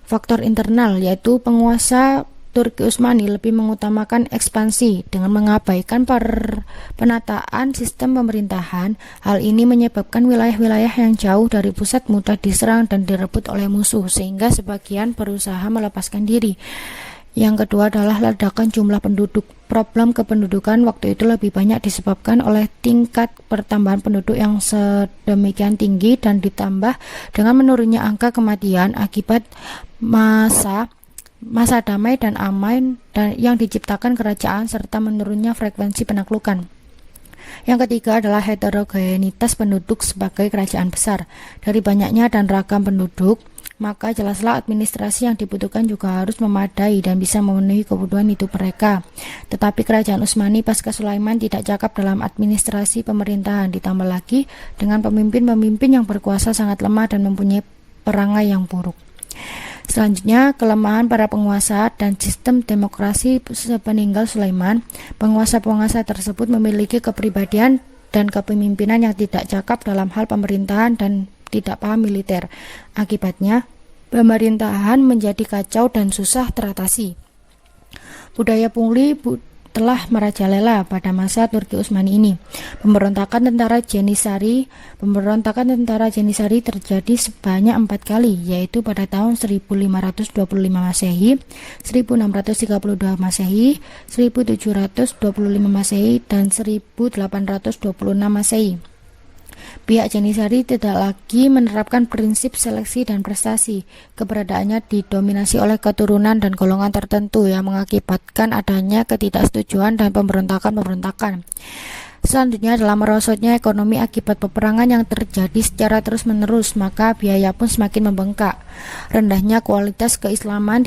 Faktor internal, yaitu penguasa Turki Utsmani lebih mengutamakan ekspansi dengan mengabaikan penataan sistem pemerintahan. Hal ini menyebabkan wilayah-wilayah yang jauh dari pusat mudah diserang dan direbut oleh musuh, sehingga sebagian berusaha melepaskan diri. Yang kedua adalah ledakan jumlah penduduk. Problem kependudukan waktu itu lebih banyak disebabkan oleh tingkat pertambahan penduduk yang sedemikian tinggi dan ditambah dengan menurunnya angka kematian akibat masa damai dan aman yang diciptakan kerajaan serta menurunnya frekuensi penaklukan. Yang ketiga adalah heterogenitas penduduk sebagai kerajaan besar. Dari banyaknya dan ragam penduduk, maka jelaslah administrasi yang dibutuhkan juga harus memadai dan bisa memenuhi kebutuhan hidup mereka. Tetapi kerajaan Utsmani pasca Sulaiman tidak cakap dalam administrasi pemerintahan, ditambah lagi dengan pemimpin-pemimpin yang berkuasa sangat lemah dan mempunyai perangai yang buruk. Selanjutnya, kelemahan para penguasa dan sistem demokrasi sepeninggal Sulaiman. Penguasa-penguasa tersebut memiliki kepribadian dan kepemimpinan yang tidak cakap dalam hal pemerintahan dan tidak paham militer. Akibatnya, pemerintahan menjadi kacau dan susah teratasi. Budaya pungli telah merajalela pada masa Turki Utsmani ini. Pemberontakan tentara Jenisari terjadi sebanyak 4 kali, yaitu pada tahun 1525 Masehi, 1632 Masehi, 1725 Masehi, dan 1826 Masehi. Pihak Jenisari tidak lagi menerapkan prinsip seleksi dan prestasi. Keberadaannya didominasi oleh keturunan dan golongan tertentu yang mengakibatkan adanya ketidaksetujuan dan pemberontakan. Selanjutnya adalah merosotnya ekonomi akibat peperangan yang terjadi secara terus-menerus, maka biaya pun semakin membengkak. Rendahnya kualitas keislaman,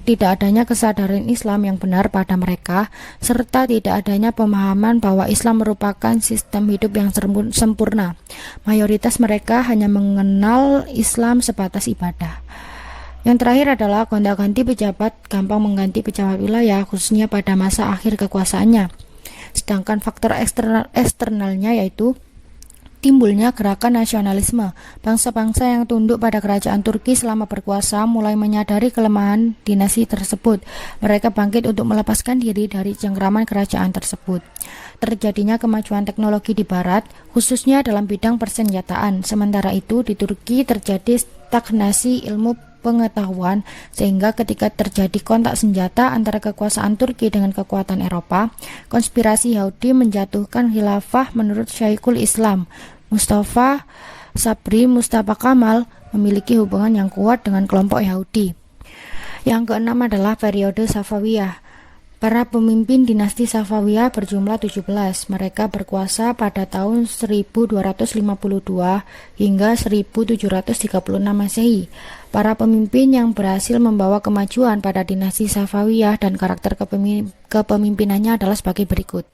tidak adanya kesadaran Islam yang benar pada mereka, serta tidak adanya pemahaman bahwa Islam merupakan sistem hidup yang sempurna. Mayoritas mereka hanya mengenal Islam sebatas ibadah. Yang terakhir adalah gonta-ganti pejabat gampang mengganti pejabat wilayah, khususnya pada masa akhir kekuasaannya. Sedangkan faktor eksternalnya yaitu timbulnya gerakan nasionalisme. Bangsa-bangsa yang tunduk pada kerajaan Turki selama berkuasa mulai menyadari kelemahan dinasti tersebut. Mereka bangkit untuk melepaskan diri dari cengkraman kerajaan tersebut. Terjadinya kemajuan teknologi di barat, khususnya dalam bidang persenjataan. Sementara itu, di Turki terjadi stagnasi ilmu pengetahuan, sehingga ketika terjadi kontak senjata antara kekuasaan Turki dengan kekuatan Eropa, konspirasi Yahudi menjatuhkan khilafah menurut Syekhul Islam Mustafa Sabri Mustafa Kamal memiliki hubungan yang kuat dengan kelompok Yahudi. Yang keenam adalah periode Safawiyah. Para pemimpin dinasti Safawiyah berjumlah 17. Mereka berkuasa pada tahun 1252 hingga 1736 Masehi. Para pemimpin yang berhasil membawa kemajuan pada dinasti Safawiyah dan karakter kepemimpinannya adalah sebagai berikut.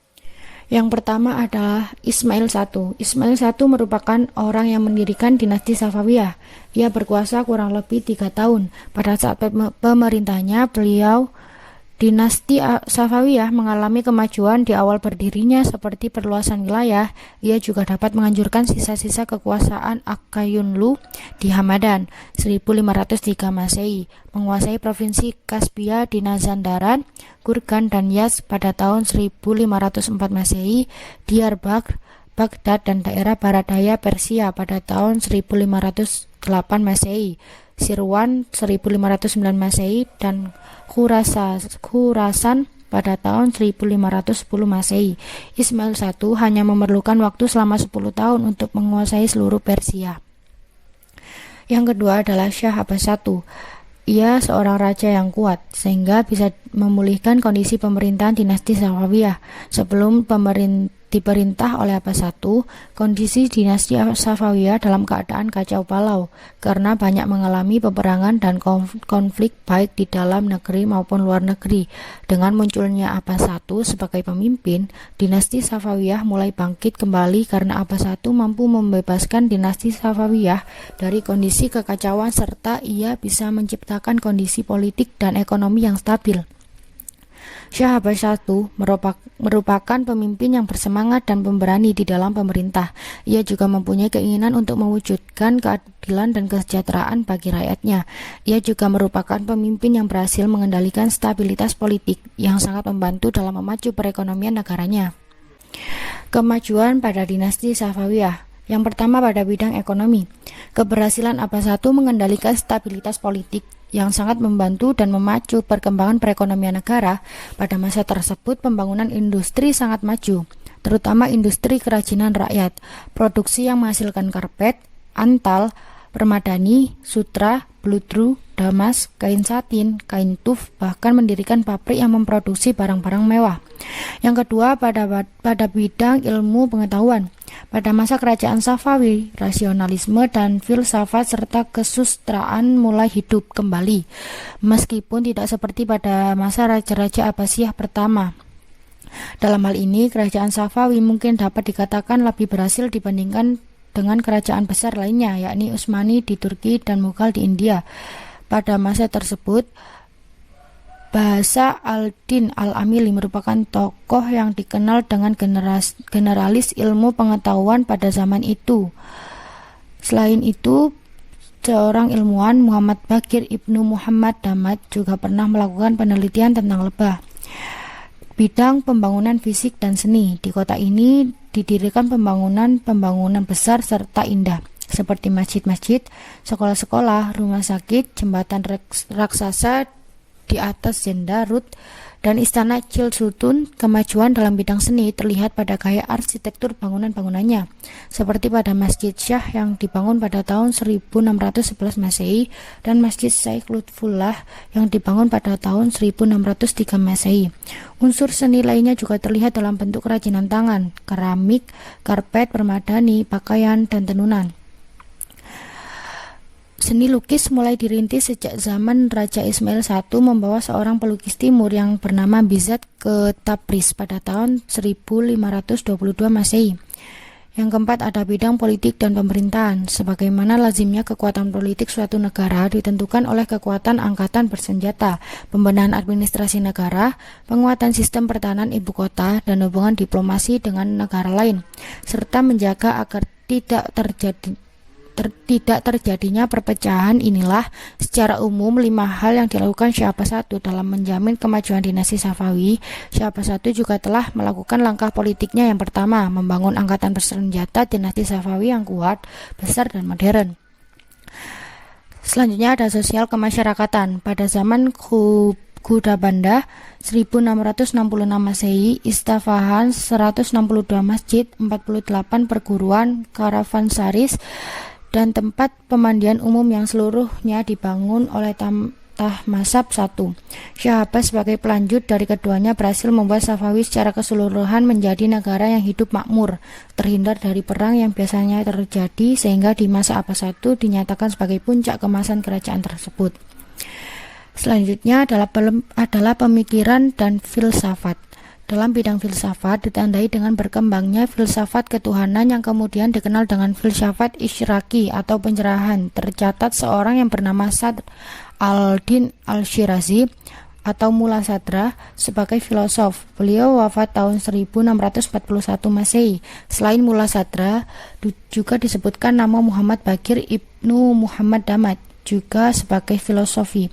Yang pertama adalah Ismail I. Ismail I merupakan orang yang mendirikan dinasti Safawiyah. Ia berkuasa kurang lebih 3 tahun. Pada saat pemerintahnya, dinasti Safawiyah mengalami kemajuan di awal berdirinya seperti perluasan wilayah. Ia juga dapat menganjurkan sisa-sisa kekuasaan Akkayunlu di Hamadan 1503 Masehi, menguasai provinsi Kaspia di Mazandaran, Gurgan, dan Yazd pada tahun 1504 Masehi, Diyarbakir, Baghdad, dan daerah barat daya Persia pada tahun 1508 Masehi, Sirwan 1509 Masehi, dan Khurasan pada tahun 1510 Masehi. Ismail I hanya memerlukan waktu selama 10 tahun untuk menguasai seluruh Persia. Yang kedua adalah Shah Abbas I. Ia seorang raja yang kuat, sehingga bisa memulihkan kondisi pemerintahan dinasti Safawiyah. Sebelum diperintah oleh Abbas I, kondisi dinasti Safawiyah dalam keadaan kacau balau karena banyak mengalami peperangan dan konflik baik di dalam negeri maupun luar negeri. Dengan munculnya Abbas I sebagai pemimpin, dinasti Safawiyah mulai bangkit kembali karena Abbas I mampu membebaskan dinasti Safawiyah dari kondisi kekacauan serta ia bisa menciptakan kondisi politik dan ekonomi yang stabil. Shah Abbas I merupakan pemimpin yang bersemangat dan pemberani di dalam pemerintah. Ia juga mempunyai keinginan untuk mewujudkan keadilan dan kesejahteraan bagi rakyatnya. Ia juga merupakan pemimpin yang berhasil mengendalikan stabilitas politik yang sangat membantu dalam memacu perekonomian negaranya. Kemajuan pada dinasti Safawiyah. Yang pertama pada bidang ekonomi. Keberhasilan Abbas I mengendalikan stabilitas politik yang sangat membantu dan memacu perkembangan perekonomian negara. Pada masa tersebut pembangunan industri sangat maju, terutama industri kerajinan rakyat. Produksi yang menghasilkan karpet, antal, permadani, sutra, bludru, damas, kain satin, kain tuf, bahkan mendirikan pabrik yang memproduksi barang-barang mewah. Yang kedua pada bidang ilmu pengetahuan. Pada masa kerajaan Safawi, rasionalisme dan filsafat serta kesusastraan mulai hidup kembali, meskipun tidak seperti pada masa raja-raja Abbasiyah pertama. Dalam hal ini, kerajaan Safawi mungkin dapat dikatakan lebih berhasil dibandingkan dengan kerajaan besar lainnya, yakni Utsmani di Turki dan Mughal di India. Pada masa tersebut, Bahasa al-Din al-Amili merupakan tokoh yang dikenal dengan generalis ilmu pengetahuan pada zaman itu. Selain itu, seorang ilmuwan Muhammad Baqir Ibnu Muhammad Damad juga pernah melakukan penelitian tentang lebah. Bidang pembangunan fisik dan seni. Di kota ini didirikan pembangunan besar serta indah, seperti masjid-masjid, sekolah-sekolah, rumah sakit, jembatan raksasa di atas Zenda Rut, dan istana Chilsutun. Kemajuan dalam bidang seni terlihat pada gaya arsitektur bangunan-bangunannya, seperti pada Masjid Shah yang dibangun pada tahun 1611 Masehi dan Masjid Syekh Lutfullah yang dibangun pada tahun 1603 Masehi. Unsur seni lainnya juga terlihat dalam bentuk kerajinan tangan, keramik, karpet, permadani, pakaian, dan tenunan. Seni lukis mulai dirintis sejak zaman Raja Ismail I membawa seorang pelukis timur yang bernama Bizat ke Tabriz pada tahun 1522 Masehi. Yang keempat ada bidang politik dan pemerintahan. Sebagaimana lazimnya kekuatan politik suatu negara ditentukan oleh kekuatan angkatan bersenjata, pembenahan administrasi negara, penguatan sistem pertahanan ibu kota, dan hubungan diplomasi dengan negara lain, serta menjaga agar tidak terjadinya perpecahan. Inilah secara umum 5 hal yang dilakukan Shah Abbas I dalam menjamin kemajuan dinasti Safawi. Shah Abbas I juga telah melakukan langkah politiknya. Yang pertama, membangun angkatan bersenjata dinasti Safawi yang kuat, besar, dan modern. Selanjutnya ada sosial kemasyarakatan. Pada zaman Khudabanda 1666 Masehi, Isfahan 162 masjid, 48 perguruan, karavansaris, dan tempat pemandian umum yang seluruhnya dibangun oleh Tahmasab I. Shah Abbas sebagai pelanjut dari keduanya berhasil membuat Safawi secara keseluruhan menjadi negara yang hidup makmur, terhindar dari perang yang biasanya terjadi, sehingga di masa Abbas I dinyatakan sebagai puncak kemasan kerajaan tersebut. Selanjutnya adalah pemikiran dan filsafat. Dalam bidang filsafat ditandai dengan berkembangnya filsafat ketuhanan yang kemudian dikenal dengan filsafat isyraqi atau pencerahan. Tercatat seorang yang bernama Sadr al-Din al-Shirazi atau Mula Sadra sebagai filosof. Beliau wafat tahun 1641 Masehi. Selain Mula Sadra, juga disebutkan nama Muhammad Baqir Ibnu Muhammad Damad, juga sebagai filosofi,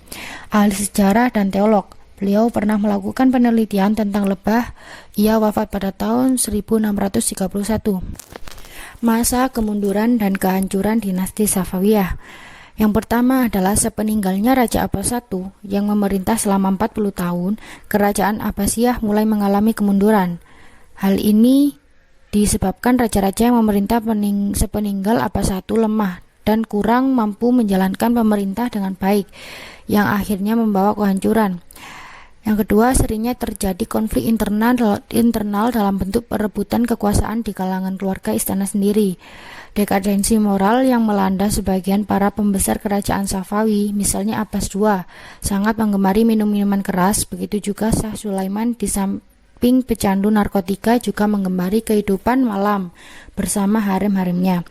ahli sejarah, dan teolog. Beliau pernah melakukan penelitian tentang lebah. Ia wafat pada tahun 1631. Masa kemunduran dan kehancuran dinasti Safawiyah. Yang pertama adalah sepeninggalnya Raja Abbas I yang memerintah selama 40 tahun, kerajaan Abbasiyah mulai mengalami kemunduran. Hal ini disebabkan raja-raja yang memerintah sepeninggal Abbas I lemah dan kurang mampu menjalankan pemerintah dengan baik, yang akhirnya membawa kehancuran. Yang kedua, seringnya terjadi konflik internal dalam bentuk perebutan kekuasaan di kalangan keluarga istana sendiri. Dekadensi moral yang melanda sebagian para pembesar kerajaan Safawi, misalnya Abbas II, sangat menggemari minum minuman keras. Begitu juga Shah Sulaiman, di samping pecandu narkotika, juga menggemari kehidupan malam bersama harem-haremnya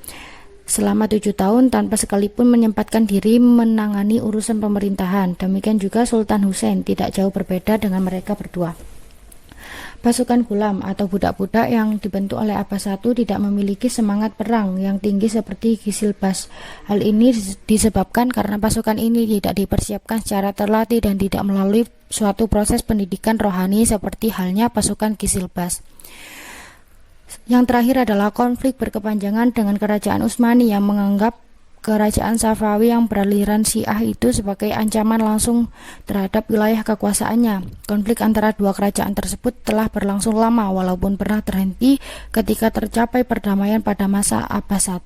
selama 7 tahun tanpa sekalipun menyempatkan diri menangani urusan pemerintahan. Demikian juga Sultan Hussein, tidak jauh berbeda dengan mereka berdua. Pasukan Ghulam atau budak-budak yang dibentuk oleh Abbas I tidak memiliki semangat perang yang tinggi seperti Ghizilbas. Hal ini disebabkan karena pasukan ini tidak dipersiapkan secara terlatih dan tidak melalui suatu proses pendidikan rohani seperti halnya pasukan Ghizilbas. Yang terakhir adalah konflik berkepanjangan dengan kerajaan Utsmani yang menganggap kerajaan Safawi yang beraliran Syiah itu sebagai ancaman langsung terhadap wilayah kekuasaannya. Konflik antara dua kerajaan tersebut telah berlangsung lama, walaupun pernah terhenti ketika tercapai perdamaian pada masa Abbas I.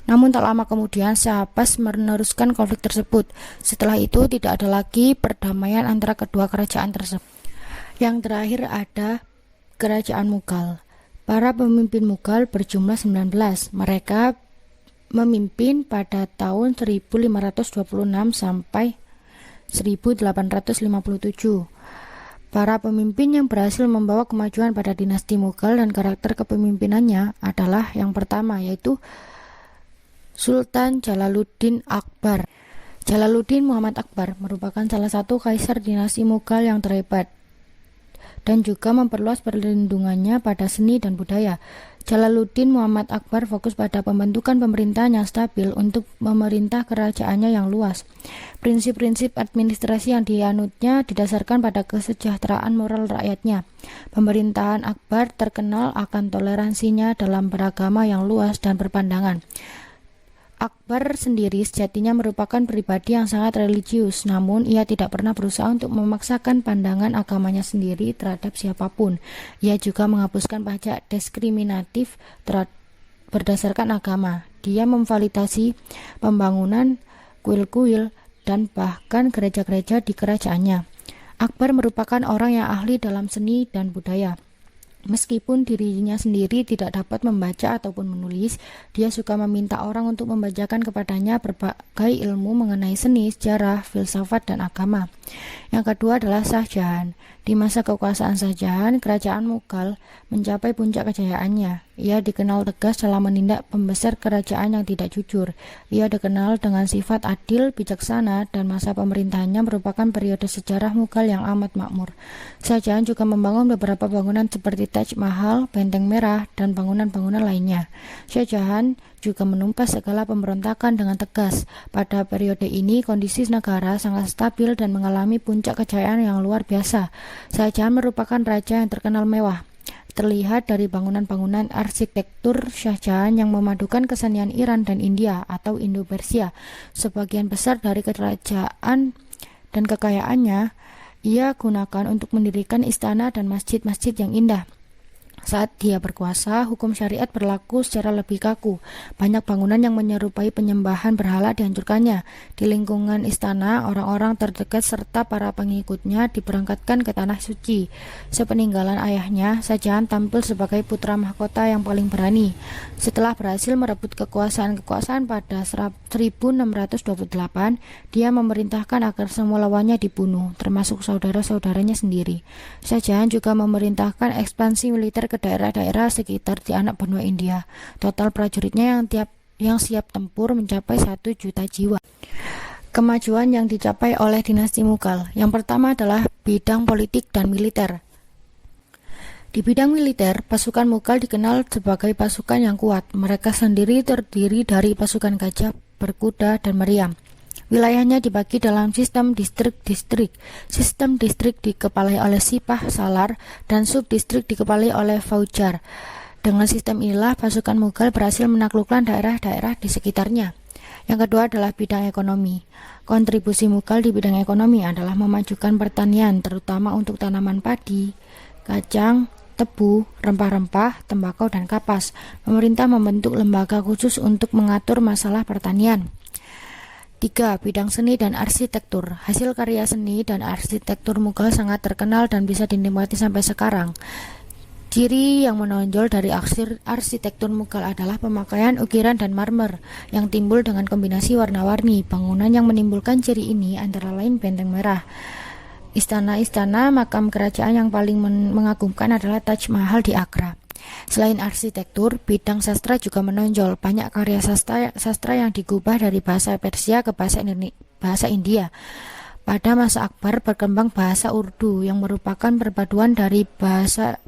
Namun tak lama kemudian Shah Abbas meneruskan konflik tersebut. Setelah itu tidak ada lagi perdamaian antara kedua kerajaan tersebut. Yang terakhir ada kerajaan Mughal. Para pemimpin Mughal berjumlah 19. Mereka memimpin pada tahun 1526 sampai 1857. Para pemimpin yang berhasil membawa kemajuan pada dinasti Mughal dan karakter kepemimpinannya adalah yang pertama, yaitu Sultan Jalaluddin Akbar. Jalaluddin Muhammad Akbar merupakan salah satu kaisar dinasti Mughal yang terhebat dan juga memperluas perlindungannya pada seni dan budaya. Jalaluddin Muhammad Akbar fokus pada pembentukan pemerintahan yang stabil untuk memerintah kerajaannya yang luas. Prinsip-prinsip administrasi yang dianutnya didasarkan pada kesejahteraan moral rakyatnya. Pemerintahan Akbar terkenal akan toleransinya dalam beragama yang luas dan berpandangan. Akbar sendiri sejatinya merupakan pribadi yang sangat religius, namun ia tidak pernah berusaha untuk memaksakan pandangan agamanya sendiri terhadap siapapun. Ia juga menghapuskan pajak diskriminatif berdasarkan agama. Dia memfasilitasi pembangunan kuil-kuil dan bahkan gereja-gereja di kerajaannya. Akbar merupakan orang yang ahli dalam seni dan budaya. Meskipun dirinya sendiri tidak dapat membaca ataupun menulis, dia suka meminta orang untuk membacakan kepadanya berbagai ilmu mengenai seni, sejarah, filsafat, dan agama. Yang kedua adalah Shah Jahan. Di masa kekuasaan Shah Jahan, kerajaan Mughal mencapai puncak kejayaannya. Ia dikenal tegas dalam menindak pembesar kerajaan yang tidak jujur. Ia dikenal dengan sifat adil, bijaksana, dan masa pemerintahannya merupakan periode sejarah Mughal yang amat makmur. Shah Jahan juga membangun beberapa bangunan seperti Taj Mahal, Benteng Merah, dan bangunan-bangunan lainnya. Shah Jahan juga menumpas segala pemberontakan dengan tegas. Pada periode ini, kondisi negara sangat stabil dan mengalami puncak kejayaan yang luar biasa. Shah Jahan merupakan raja yang terkenal mewah. Terlihat dari bangunan-bangunan arsitektur Shah Jahan yang memadukan kesenian Iran dan India atau Indo-Persia. Sebagian besar dari kerajaan dan kekayaannya ia gunakan untuk mendirikan istana dan masjid-masjid yang indah. Saat dia berkuasa, hukum syariat berlaku secara lebih kaku. Banyak bangunan yang menyerupai penyembahan berhala dihancurkannya. Di lingkungan istana, orang-orang terdekat serta para pengikutnya diberangkatkan ke tanah suci. Sepeninggalan ayahnya, Shah Jahan tampil sebagai putra mahkota yang paling berani. Setelah berhasil merebut kekuasaan pada 1628, dia memerintahkan agar semua lawannya dibunuh, termasuk saudara-saudaranya sendiri. Shah Jahan juga memerintahkan ekspansi militer ke daerah-daerah sekitar di anak benua India. Total prajuritnya yang siap tempur mencapai 1 juta jiwa. Kemajuan yang dicapai oleh dinasti Mughal. Yang pertama adalah bidang politik dan militer. Di bidang militer, pasukan Mughal dikenal sebagai pasukan yang kuat. Mereka sendiri terdiri dari pasukan gajah, berkuda, dan meriam. Wilayahnya dibagi dalam sistem distrik-distrik. Sistem distrik dikepalai oleh Sipah Salar dan subdistrik dikepalai oleh Faujar. Dengan sistem inilah pasukan Mughal berhasil menaklukkan daerah-daerah di sekitarnya. Yang kedua adalah bidang ekonomi. Kontribusi Mughal di bidang ekonomi adalah memajukan pertanian, terutama untuk tanaman padi, kacang, tebu, rempah-rempah, tembakau, dan kapas. Pemerintah membentuk lembaga khusus untuk mengatur masalah pertanian. 3. Bidang seni dan arsitektur. Hasil karya seni dan arsitektur Mughal sangat terkenal dan bisa dinikmati sampai sekarang. Ciri yang menonjol dari arsitektur Mughal adalah pemakaian ukiran dan marmer yang timbul dengan kombinasi warna-warni. Bangunan yang menimbulkan ciri ini antara lain Benteng Merah, istana-istana makam kerajaan yang paling mengagumkan adalah Taj Mahal di Agra. Selain arsitektur, bidang sastra juga menonjol. Banyak karya sastra yang digubah dari bahasa Persia ke bahasa India. Pada masa Akbar berkembang bahasa Urdu yang merupakan perpaduan dari bahasa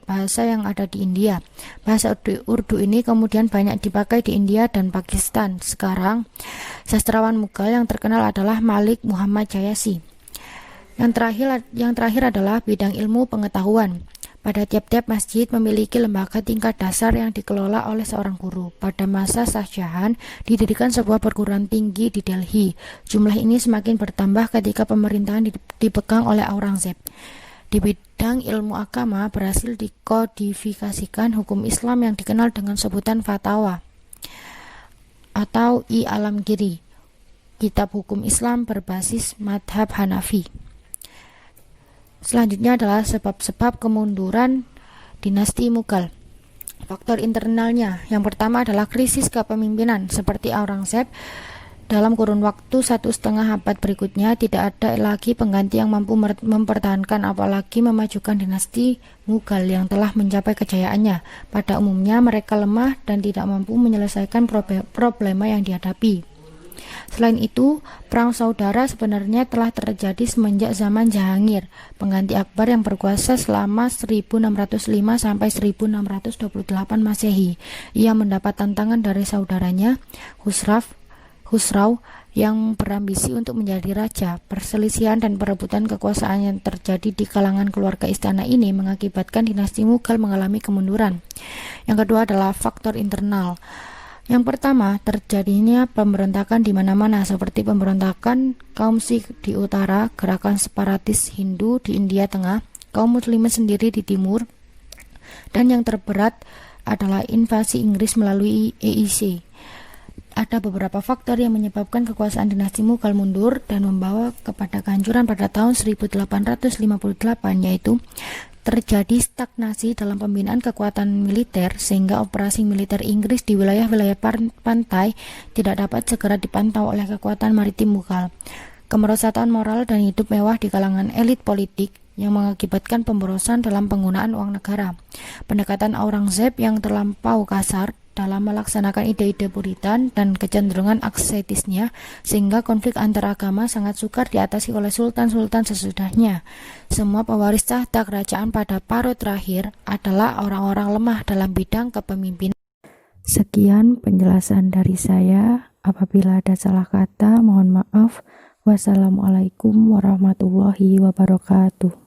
yang ada di India. Bahasa Urdu ini kemudian banyak dipakai di India dan Pakistan. Sekarang, sastrawan Mughal yang terkenal adalah Malik Muhammad Jayasi. Yang terakhir adalah bidang ilmu pengetahuan. Pada tiap-tiap masjid memiliki lembaga tingkat dasar yang dikelola oleh seorang guru. Pada masa Shah Jahan, didirikan sebuah perguruan tinggi di Delhi. Jumlah ini semakin bertambah ketika pemerintahan dipegang oleh Aurangzeb. Di bidang ilmu agama, berhasil dikodifikasikan hukum Islam yang dikenal dengan sebutan fatwa atau I-Alamgiri, kitab hukum Islam berbasis madhab Hanafi. Selanjutnya adalah sebab-sebab kemunduran dinasti Mughal. Faktor internalnya, yang pertama adalah krisis kepemimpinan. Seperti Aurangzeb, dalam kurun waktu 1,5 abad berikutnya tidak ada lagi pengganti yang mampu mempertahankan apalagi memajukan dinasti Mughal yang telah mencapai kejayaannya. Pada umumnya mereka lemah dan tidak mampu menyelesaikan problema yang dihadapi. Selain itu, perang saudara sebenarnya telah terjadi semenjak zaman Jahangir, pengganti Akbar yang berkuasa selama 1605 sampai 1628 Masehi. Ia mendapat tantangan dari saudaranya Khusrau yang berambisi untuk menjadi raja. Perselisihan dan perebutan kekuasaan yang terjadi di kalangan keluarga istana ini mengakibatkan dinasti Mughal mengalami kemunduran. Yang kedua adalah faktor internal. Yang pertama, terjadinya pemberontakan di mana-mana seperti pemberontakan kaum Sikh di utara, gerakan separatis Hindu di India Tengah, kaum muslimin sendiri di timur, dan yang terberat adalah invasi Inggris melalui EEC. Ada beberapa faktor yang menyebabkan kekuasaan dinasti Mughal mundur dan membawa kepada kehancuran pada tahun 1858, yaitu terjadi stagnasi dalam pembinaan kekuatan militer sehingga operasi militer Inggris di wilayah-wilayah pantai tidak dapat segera dipantau oleh kekuatan maritim Mughal. Kemerosotan moral dan hidup mewah di kalangan elit politik yang mengakibatkan pemborosan dalam penggunaan uang negara. Pendekatan Aurangzeb yang terlampau kasar dalam melaksanakan ide-ide Puritan dan kecenderungan asketisnya sehingga konflik antaragama sangat sukar diatasi oleh sultan-sultan sesudahnya. Semua pewaris tahta kerajaan pada paruh terakhir adalah orang-orang lemah dalam bidang kepemimpinan. Sekian penjelasan dari saya. Apabila ada salah kata, mohon maaf. Wassalamualaikum warahmatullahi wabarakatuh.